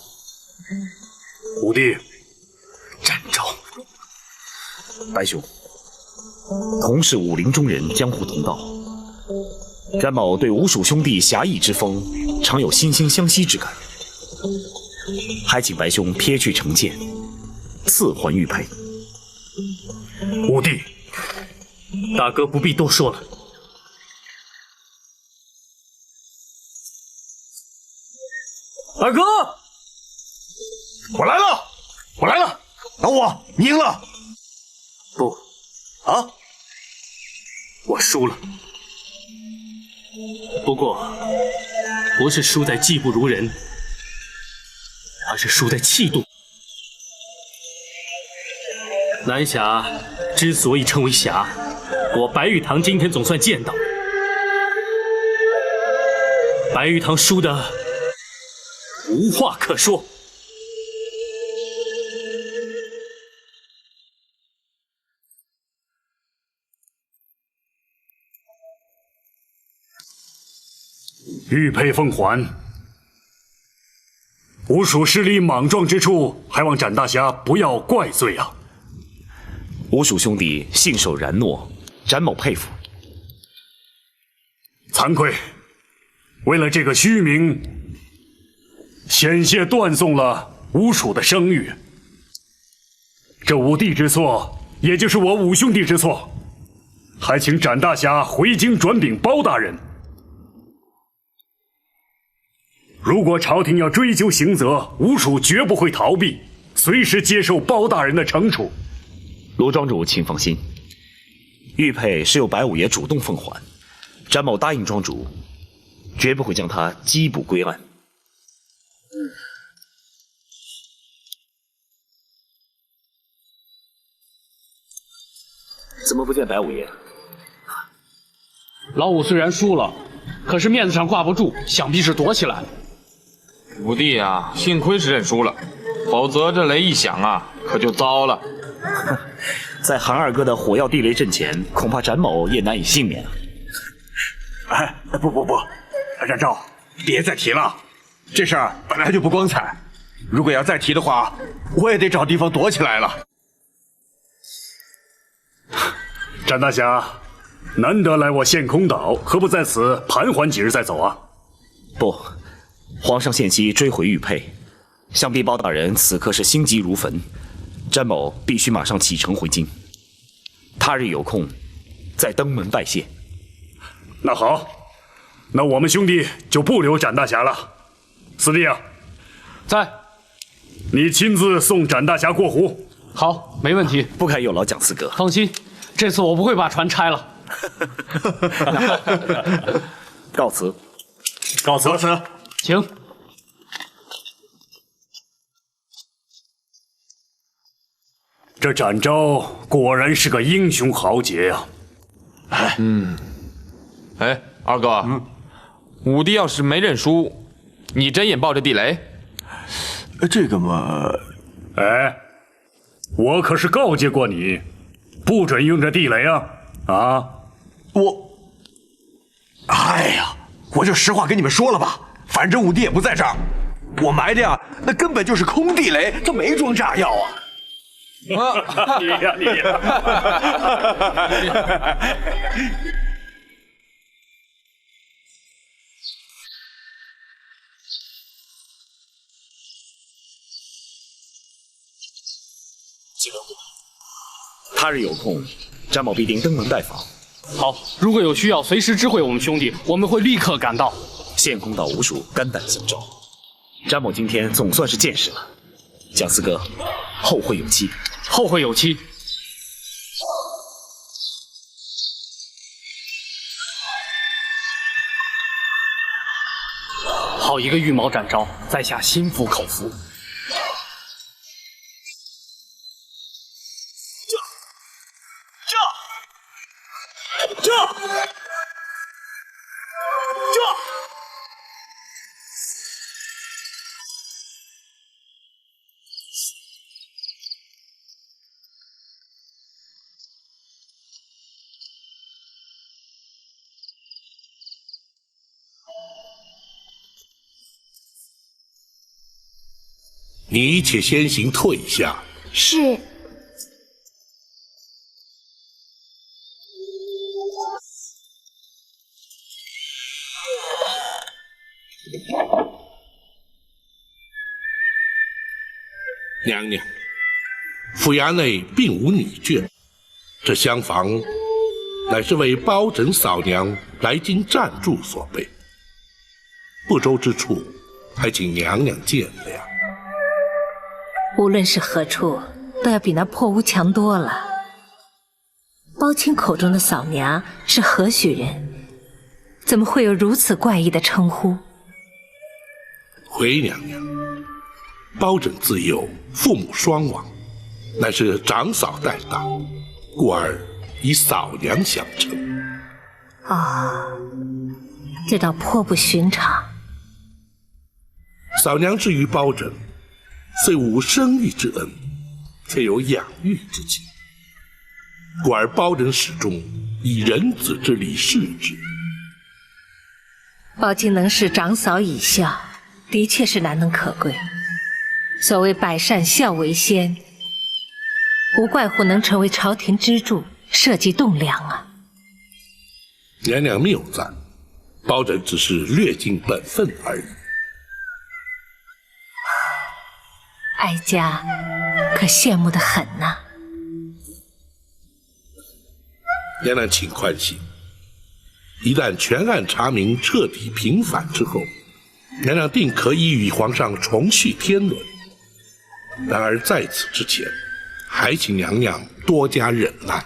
虎弟，展昭，白兄，同是武林中人，江湖同道。詹某对吴蜀兄弟侠义之风，常有惺惺相惜之感，还请白兄撇去成见，赐还玉佩。虎弟，大哥不必多说了。二哥，我来了，我来了，老五，你赢了。不，啊，我输了。不过，不是输在技不如人，而是输在气度。南侠之所以称为侠，我白玉堂今天总算见到。白玉堂输的无话可说。玉佩奉还。吴蜀势力莽撞之处，还望展大侠不要怪罪啊！吴蜀兄弟信守然诺，展某佩服。惭愧，为了这个虚名，险些断送了吴蜀的声誉。这五弟之错，也就是我五兄弟之错，还请展大侠回京转禀包大人。如果朝廷要追究刑责，吴蜀绝不会逃避，随时接受包大人的惩处。罗庄主，请放心，玉佩是由白五爷主动奉还，展某答应庄主，绝不会将他缉捕归案。怎么不见白五爷？老五虽然输了，可是面子上挂不住，想必是躲起来了。五弟啊，幸亏是认输了，否则这雷一响啊，可就糟了。在韩二哥的火药地雷阵前，恐怕展某也难以幸免。哎，不，展昭，别再提了，这事儿本来就不光彩，如果要再提的话，我也得找地方躲起来了。展大侠，难得来我陷空岛，何不在此盘桓几日再走啊？不，皇上限期追回玉佩，想必包大人此刻是心急如焚，詹某必须马上启程回京。他日有空，再登门拜谢。那好，那我们兄弟就不留展大侠了。四弟啊，在，你亲自送展大侠过湖。好，没问题。不敢有劳蒋四哥。放心，这次我不会把船拆了。告辞。告辞。请。这展昭果然是个英雄豪杰呀！哎，二哥，五弟要是没认输，你真眼抱着地雷？这个嘛，哎，我可是告诫过你，不准用这地雷啊！啊，哎呀，我就实话跟你们说了吧，反正五弟也不在这儿，我埋的呀，那根本就是空地雷，这没装炸药啊！你呀！他日有空，詹某必定登门拜访。好，如果有需要，随时知会我们兄弟，我们会立刻赶到。陷空岛无属肝胆相照，詹某今天总算是见识了。蒋四哥，后会有期。后会有期。好一个羽毛展昭，在下心服口服。你且先行退下。是。娘娘，府衙内并无女眷，这厢房乃是为包拯嫂娘来京暂住所备，不周之处，还请娘娘见谅。无论是何处，都要比那破屋强多了。包青口中的嫂娘是何许人？怎么会有如此怪异的称呼？回娘娘，包拯自幼父母双亡，乃是长嫂带大，故而以嫂娘相称。这倒颇不寻常。嫂娘之于包拯，虽无生育之恩，却有养育之情，故而包拯始终以人子之礼视之。包青能视长嫂以孝，的确是难能可贵。所谓百善孝为先，无怪乎能成为朝廷支柱，社稷栋梁啊！娘娘谬赞，包拯只是略尽本分而已。哀家可羡慕得很呐。娘娘请宽心，一旦全案查明，彻底平反之后，娘娘定可以与皇上重续天伦。然而在此之前，还请娘娘多加忍耐。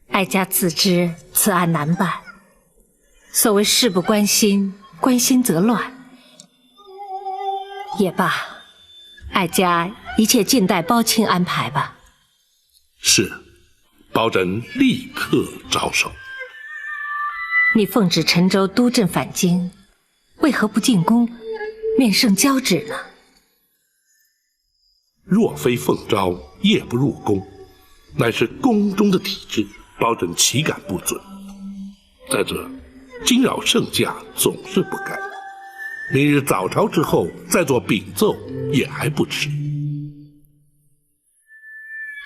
哀家自知此案难办，所谓事不关心，关心则乱。也罢，哀家一切尽待包青安排吧。是，包拯立刻着手。你奉旨陈州督镇返京，为何不进宫面圣交旨呢？若非奉诏夜不入宫，乃是宫中的体制，包拯岂敢不遵？再者，惊扰圣驾总是不该。明日早朝之后再做禀奏也还不迟。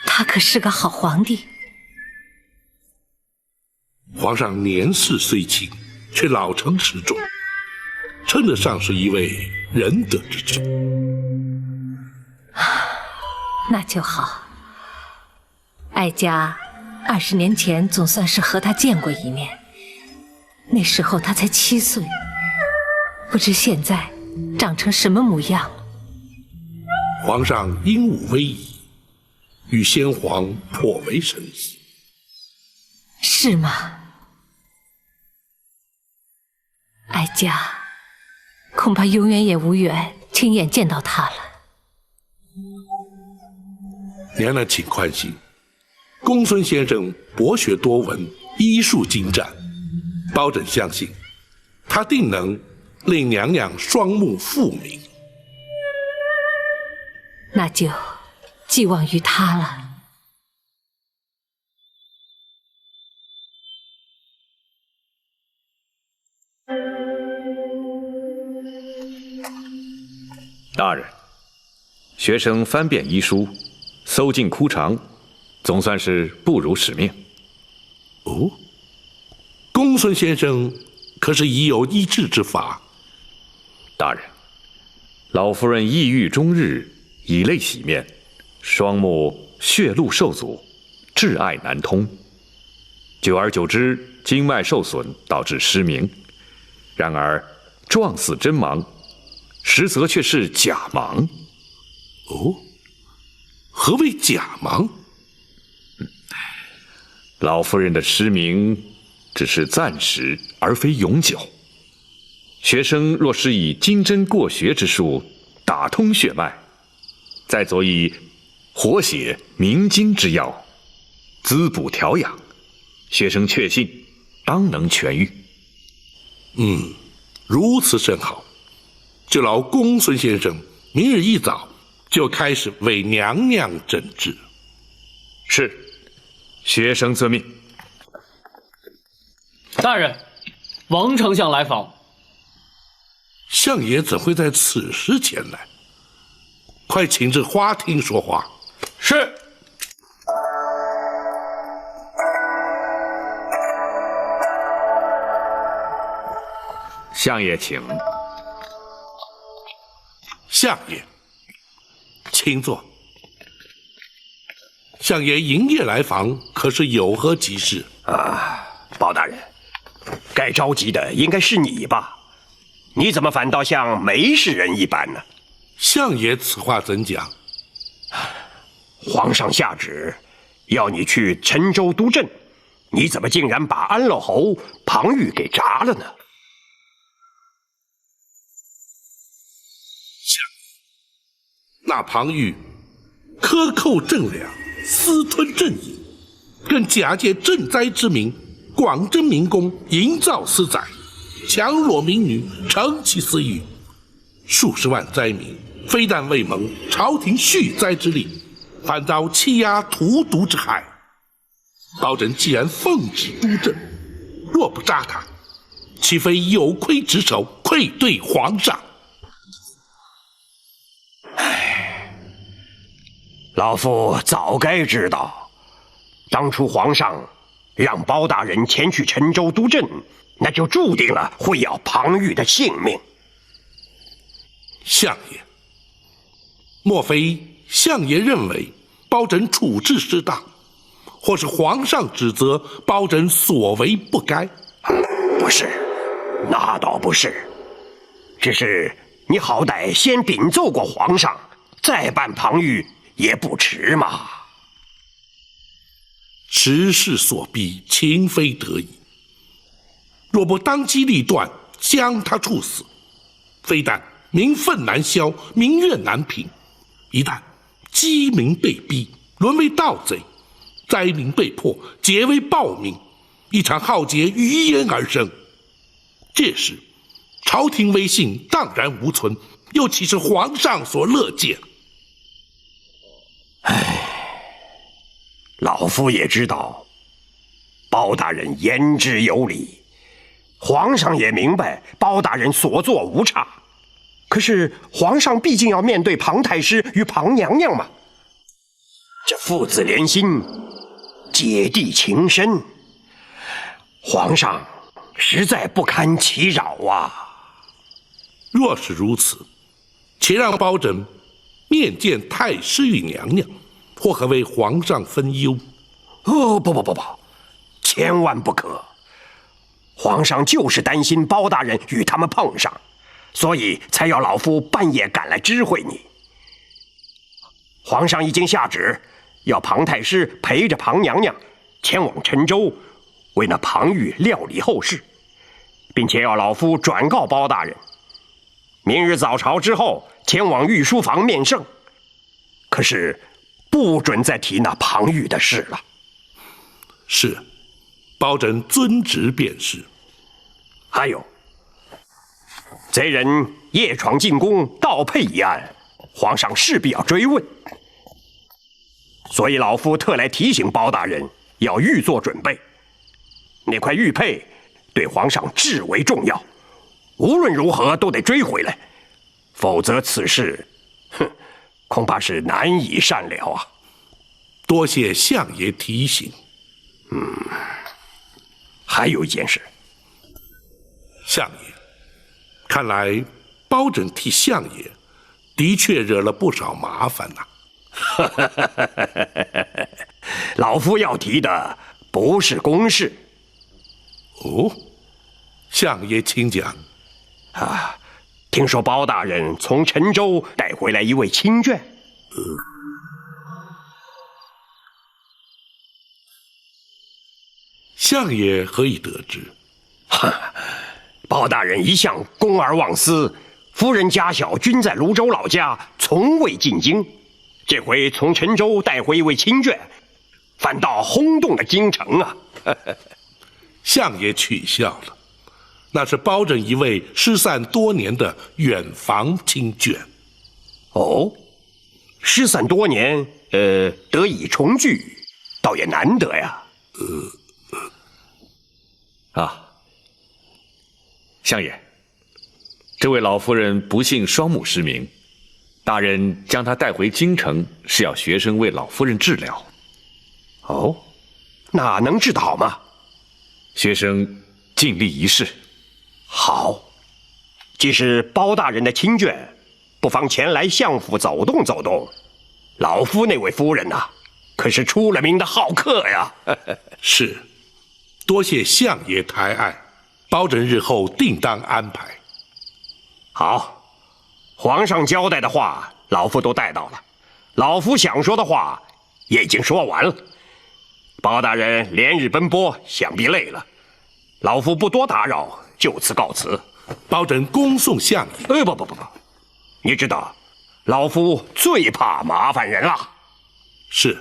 他可是个好皇帝。皇上年事虽轻，却老成持重，称得上是一位仁德之君。那就好。哀家20年前总算是和他见过一面，那时候他才7岁。不知现在长成什么模样了。皇上英武威仪，与先皇颇为神似。是吗？哀家恐怕永远也无缘亲眼见到他了。娘娘请宽心，公孙先生博学多闻，医术精湛，包拯相信他定能令娘娘双目复明。那就寄望于他了。大人，学生翻遍医书，搜尽枯肠，总算是不辱使命。哦，公孙先生可是已有医治之法？大人，老夫人抑郁终日，以泪洗面，双目血路受阻，挚爱难通，久而久之，经脉受损，导致失明。然而状似真盲，实则却是假盲。哦，何谓假盲？老夫人的失明只是暂时，而非永久。学生若是以金针过血之术打通血脉，再佐以活血明筋之药，滋补调养，学生确信当能痊愈。如此甚好。就劳公孙先生明日一早就开始为娘娘诊治。是，学生遵命。大人，王丞相来访。相爷怎会在此时前来？快请至花厅说话。是。相爷请。相爷，请坐。相爷营夜来访，可是有何急事？包大人，该着急的应该是你吧？你怎么反倒像没事人一般呢？相爷此话怎讲？皇上下旨要你去陈州督阵，你怎么竟然把安乐侯庞玉给铡了呢？那庞玉克扣政粮，私吞朕银，更假借赈灾之名，广征民工，营造私宰，强裸民女，成其私欲。数十万灾民非但未蒙朝廷恤灾之力，反遭欺压荼毒之害。包拯既然奉旨督政，若不杀他，岂非有亏职守，愧对皇上？老夫早该知道，当初皇上让包大人前去陈州督阵，那就注定了会要庞玉的性命。相爷，莫非相爷认为包拯处置失当，或是皇上指责包拯所为不该？不是，那倒不是，只是你好歹先禀奏过皇上，再办庞玉也不迟嘛。时势所逼，情非得已。若不当机立断将他处死，非但民愤难消，民怨难平，一旦饥民被逼，沦为盗贼，灾民被迫结为暴民，一场浩劫于焉而生。届时朝廷威信荡然无存，又岂是皇上所乐见？老夫也知道包大人言之有理，皇上也明白包大人所作无差，可是皇上毕竟要面对庞太师与庞娘娘嘛，这父子连心，姐弟情深，皇上实在不堪其扰啊。若是如此，且让包拯面见太师与娘娘，或可为皇上分忧。不，千万不可！皇上就是担心包大人与他们碰上，所以才要老夫半夜赶来知会你。皇上已经下旨，要庞太师陪着庞娘娘前往陈州，为那庞玉料理后事，并且要老夫转告包大人，明日早朝之后前往御书房面圣。可是不准再提那庞玉的事了。是，包拯遵旨便是。还有，贼人夜闯进宫盗佩一案，皇上势必要追问，所以老夫特来提醒包大人要预做准备。那块玉佩对皇上至为重要，无论如何都得追回来，否则此事，恐怕是难以善了啊。多谢相爷提醒。还有一件事，相爷，看来包拯替相爷的确惹了不少麻烦呐。老夫要提的不是公事。哦，相爷请讲。听说包大人从陈州带回来一位亲眷。相爷何以得知？包大人一向公而忘私，夫人家小均在泸州老家，从未进京。这回从陈州带回一位亲眷，反倒轰动了京城啊！相爷取笑了，那是包拯一位失散多年的远房亲眷。哦，失散多年，得以重聚，倒也难得呀。相爷，这位老夫人不幸双目失明，大人将她带回京城，是要学生为老夫人治疗。哦，那能治得好吗？学生尽力一试。好，既是包大人的亲眷，不妨前来相府走动走动。老夫那位夫人呐，可是出了名的好客呀。是，多谢相爷抬爱，包拯日后定当安排。好，皇上交代的话，老夫都带到了。老夫想说的话也已经说完了。包大人连日奔波，想必累了，老夫不多打扰，就此告辞。包拯恭送相爷。不，你知道，老夫最怕麻烦人了。是，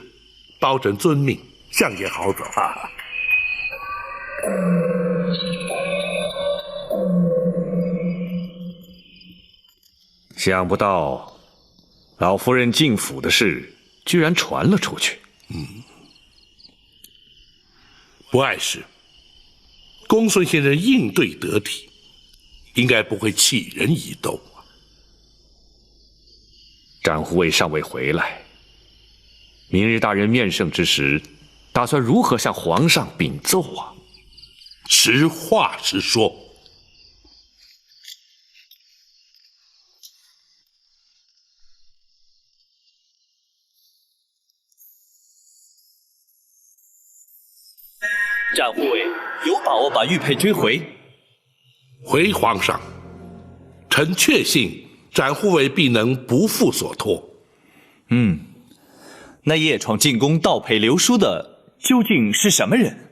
包拯遵命，相爷好走。想不到，老夫人进府的事居然传了出去。不碍事，公孙先生应对得体，应该不会弃人以斗。展护卫尚未回来，明日大人面圣之时，打算如何向皇上禀奏啊？实话实说。展护卫有把握把玉佩追回？回皇上，臣确信展护卫必能不负所托。那夜闯进宫盗佩流书的究竟是什么人？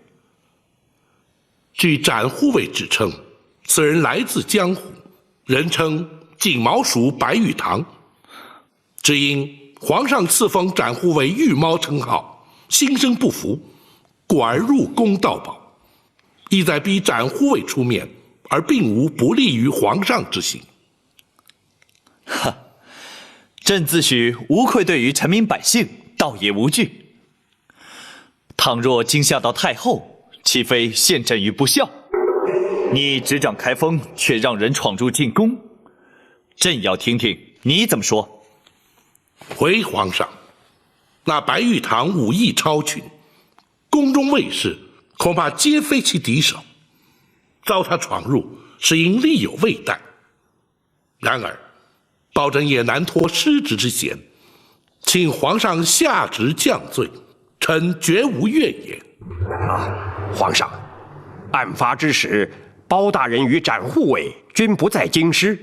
据展护卫指称，此人来自江湖，人称锦毛鼠白玉堂。只因皇上赐封展护卫玉猫称号，心生不服，故而入宫盗宝，意在逼展护卫出面，而并无不利于皇上之行。朕自诩无愧对于臣民百姓，倒也无惧。倘若惊吓到太后，岂非陷朕于不孝？你执掌开封，却让人闯入进宫，朕要听听你怎么说。回皇上，那白玉堂武艺超群，宫中卫士恐怕皆非其敌手，遭他闯入，是因力有未逮。然而包拯也难脱失职之嫌，请皇上下职降罪，臣绝无怨言。皇上，案发之时，包大人与展护卫均不在京师，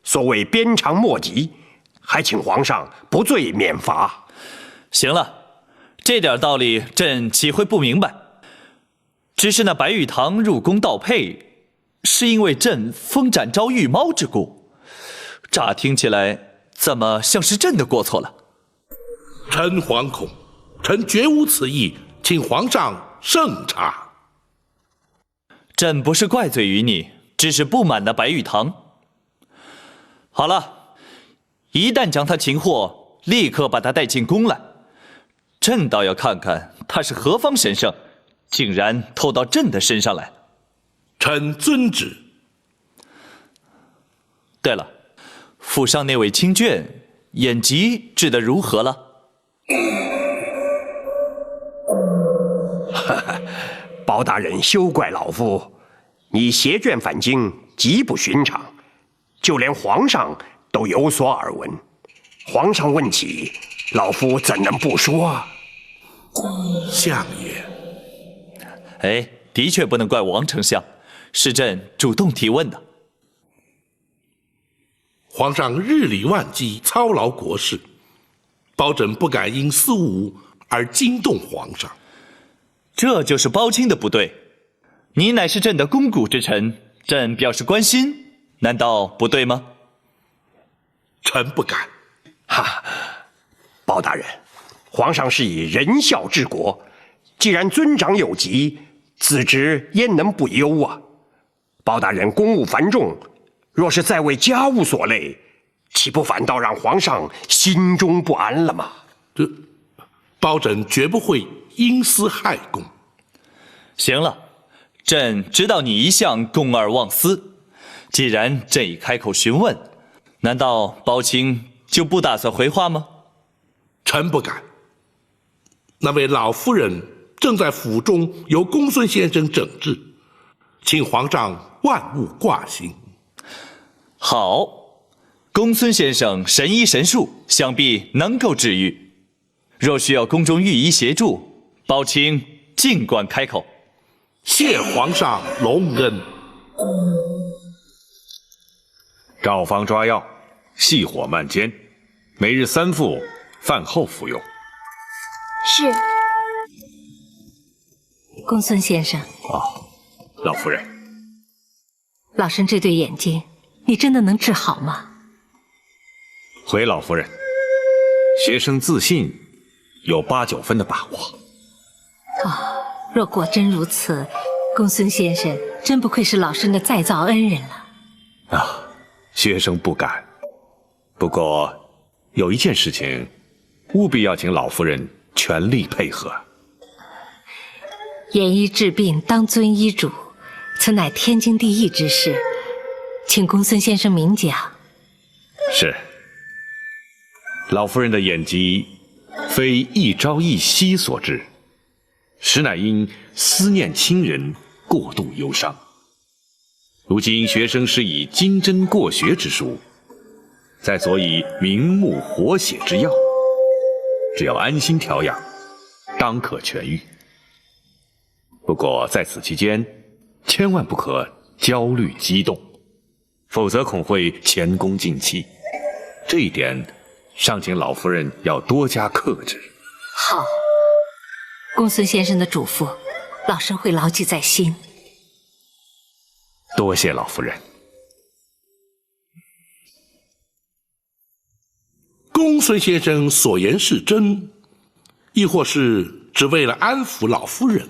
所谓鞭长莫及，还请皇上不罪免罚。行了，这点道理朕岂会不明白？只是那白玉堂入宫盗佩，是因为朕封展昭御猫之故，乍听起来怎么像是朕的过错了？臣惶恐，臣绝无此意，请皇上慎查。朕不是怪罪于你，只是不满那白玉堂。好了，一旦将他擒获，立刻把他带进宫来，朕倒要看看他是何方神圣，竟然偷到朕的身上来。臣遵旨。对了，府上那位亲眷眼疾治得如何了？包大人休怪老夫，你携眷返京极不寻常，就连皇上都有所耳闻。皇上问起，老夫怎能不说？相爷，哎，的确不能怪王丞相，是朕主动提问的。皇上日理万机，操劳国事，包拯不敢因私务而惊动皇上。这就是包钦的不对。你乃是朕的肱骨之臣，朕表示关心，难道不对吗？臣不敢。哈，包大人，皇上是以仁孝治国，既然尊长有疾，子侄焉能不忧啊？包大人公务繁重，若是再为家务所累，岂不反倒让皇上心中不安了吗？包拯绝不会因私害公。行了，朕知道你一向公而忘私，既然朕已开口询问，难道包卿就不打算回话吗？臣不敢。那位老夫人正在府中由公孙先生诊治，请皇上万勿挂心。好，公孙先生神医神术，想必能够治愈。若需要宫中御医协助，包卿尽管开口。谢皇上隆恩。照方抓药，细火慢煎，每日3副，饭后服用。是。公孙先生。老夫人。老身这对眼睛，你真的能治好吗？回老夫人，学生自信有8、9分的把握。若果真如此，公孙先生真不愧是老身的再造恩人了。学生不敢。不过有一件事情，务必要请老夫人全力配合。研医治病，当遵医嘱，此乃天经地义之事，请公孙先生明讲。是。老夫人的眼疾非一朝一夕所致，实乃因思念亲人，过度忧伤。如今学生施以金针过血之术，再佐以明目活血之药，只要安心调养，当可痊愈。不过在此期间，千万不可焦虑激动，否则恐会前功尽弃。这一点，尚请老夫人要多加克制。好，公孙先生的嘱咐，老身会牢记在心。多谢老夫人。公孙先生所言是真，亦或是只为了安抚老夫人？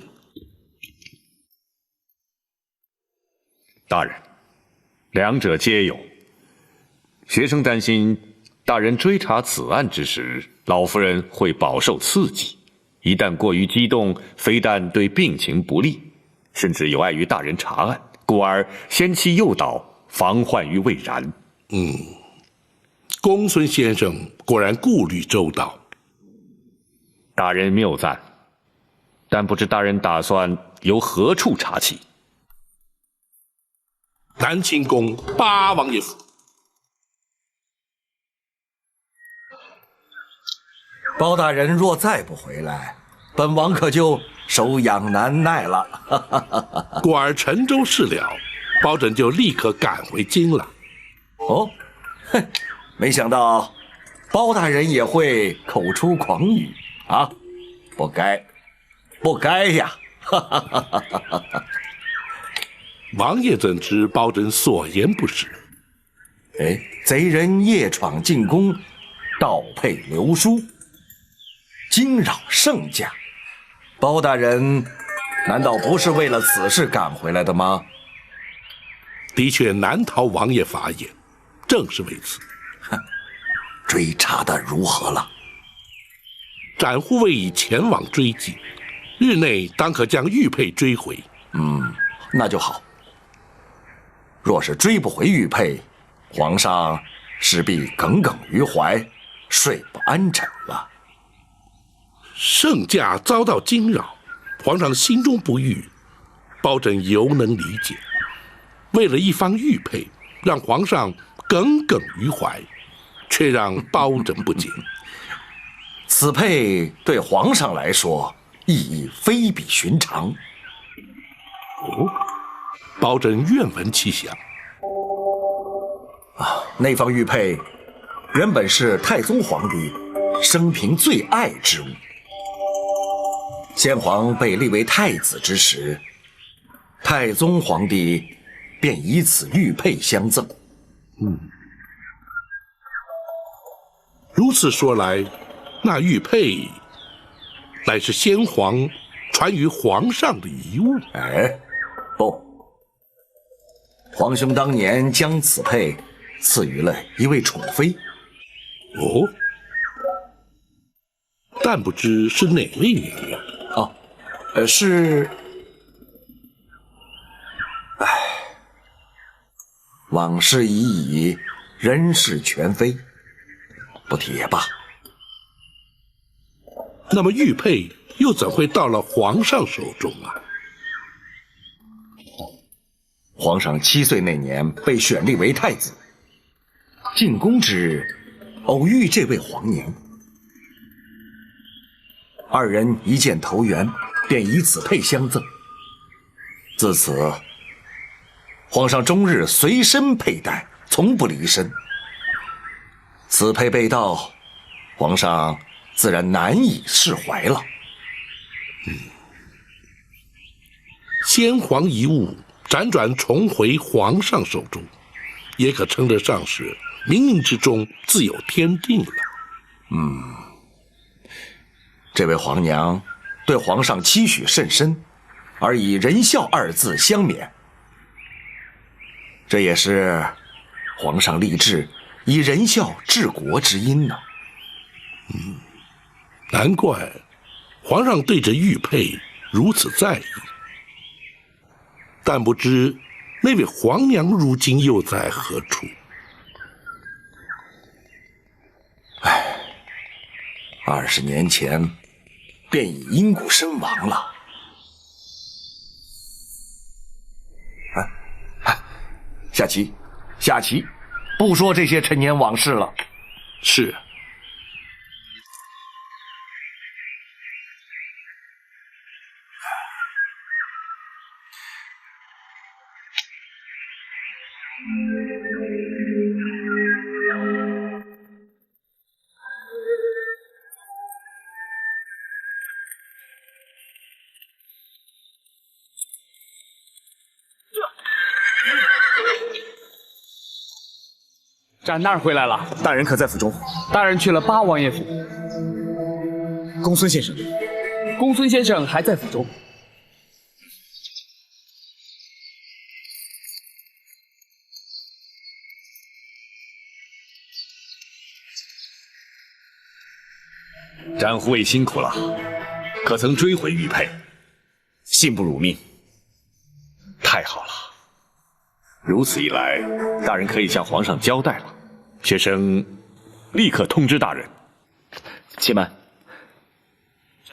大人，两者皆有。学生担心大人追查此案之时，老夫人会饱受刺激，一旦过于激动，非但对病情不利，甚至有碍于大人查案，故而先期诱导，防患于未然。公孙先生果然顾虑周到。大人谬赞，但不知大人打算由何处查起？南清宫八王爷府。包大人若再不回来，本王可就手痒难耐了。果儿陈州事了，包拯就立刻赶回京了。哦，哼，没想到包大人也会口出狂语啊！不该，不该呀！王爷怎知包拯所言不实？哎，贼人夜闯进宫，盗配流书，惊扰圣驾。包大人难道不是为了此事赶回来的吗？的确难逃王爷法眼，正是为此。追查的如何了？展护卫已前往追击，日内当可将玉佩追回。那就好。若是追不回玉佩，皇上势必耿耿于怀，睡不安枕了。圣驾遭到惊扰，皇上心中不悦，包拯犹能理解。为了一方玉佩，让皇上耿耿于怀，却让包拯不解。此佩对皇上来说意义非比寻常。包拯愿闻其详。那方玉佩原本是太宗皇帝生平最爱之物。先皇被立为太子之时，太宗皇帝便以此玉佩相赠。如此说来，那玉佩乃是先皇传于皇上的遗物。哎，不，皇兄当年将此佩赐予了一位宠妃。哦，但不知是哪位娘娘？哦，是，唉，往事已矣，人事全非，不提也罢。那么玉佩又怎会到了皇上手中啊？皇上7岁那年被选立为太子，进宫之日，偶遇这位皇娘，二人一见投缘，便以此佩相赠。自此，皇上终日随身佩戴，从不离身。此佩被盗，皇上自然难以释怀了。先皇遗物辗转重回皇上手中，也可称得上是冥冥之中自有天定了。这位皇娘对皇上期许甚深，而以仁孝2字相勉，这也是皇上立志以仁孝治国之因呢。难怪皇上对这玉佩如此在意。但不知那位皇娘如今又在何处？唉，20年前便已因故身亡了。下棋，下棋，不说这些陈年往事了。是。展大人回来了。大人可在府中？大人去了八王爷府。公孙先生？公孙先生还在府中。展护卫辛苦了，可曾追回玉佩？信不辱命。太好了，如此一来，大人可以向皇上交代了。学生立刻通知大人。且慢，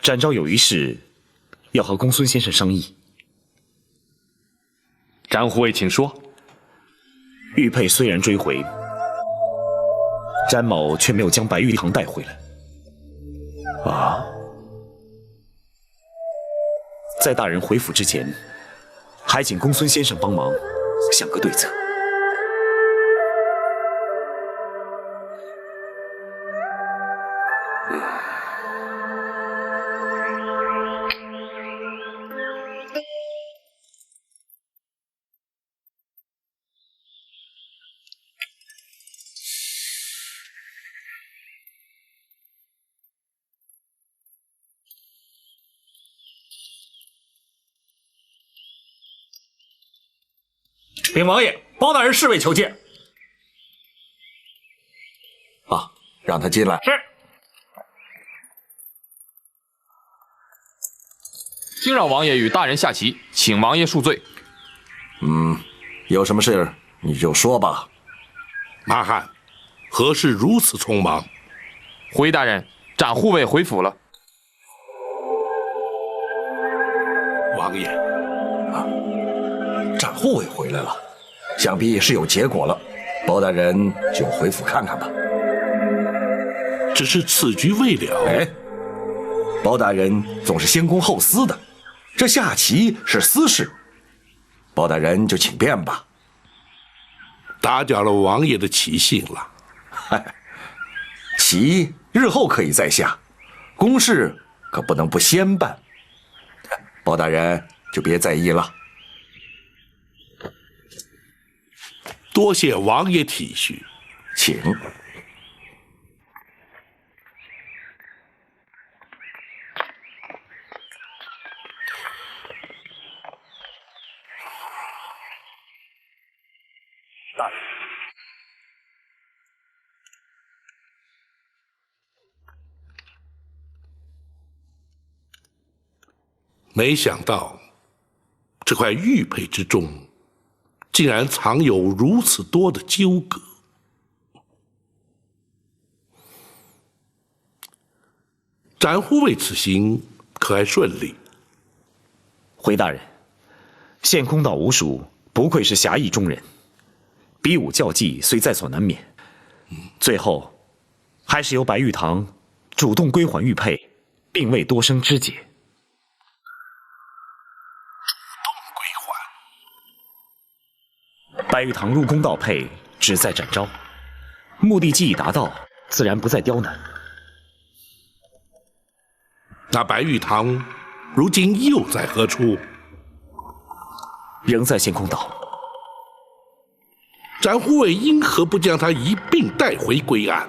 展昭有一事要和公孙先生商议。展护卫，请说。玉佩虽然追回，詹某却没有将白玉堂带回来。啊！在大人回府之前，还请公孙先生帮忙想个对策。禀王爷，包大人侍卫求见。啊，让他进来。是。惊扰王爷与大人下棋，请王爷恕罪。有什么事你就说吧。马汉，何事如此匆忙？回大人，展护卫回府了。王爷，展护卫回来了，想必是有结果了。包大人就回府看看吧。只是此局未了。哎，包大人总是先公后私的，这下棋是私事，包大人就请便吧。打搅了王爷的棋性了。嗨，棋日后可以再下，公事可不能不先办。包大人就别在意了。多谢王爷体恤，请。没想到，这块玉佩之中，竟然藏有如此多的纠葛。展护卫此行可还顺利？回大人，献空岛吴蜀不愧是侠义中人，比武较技虽在所难免，最后还是由白玉堂主动归还玉佩，并未多生枝节。白玉堂入宫盗佩，旨在展昭，目的既已达到，自然不再刁难。那白玉堂如今又在何处？仍在献空岛。展护卫因何不将他一并带回归案？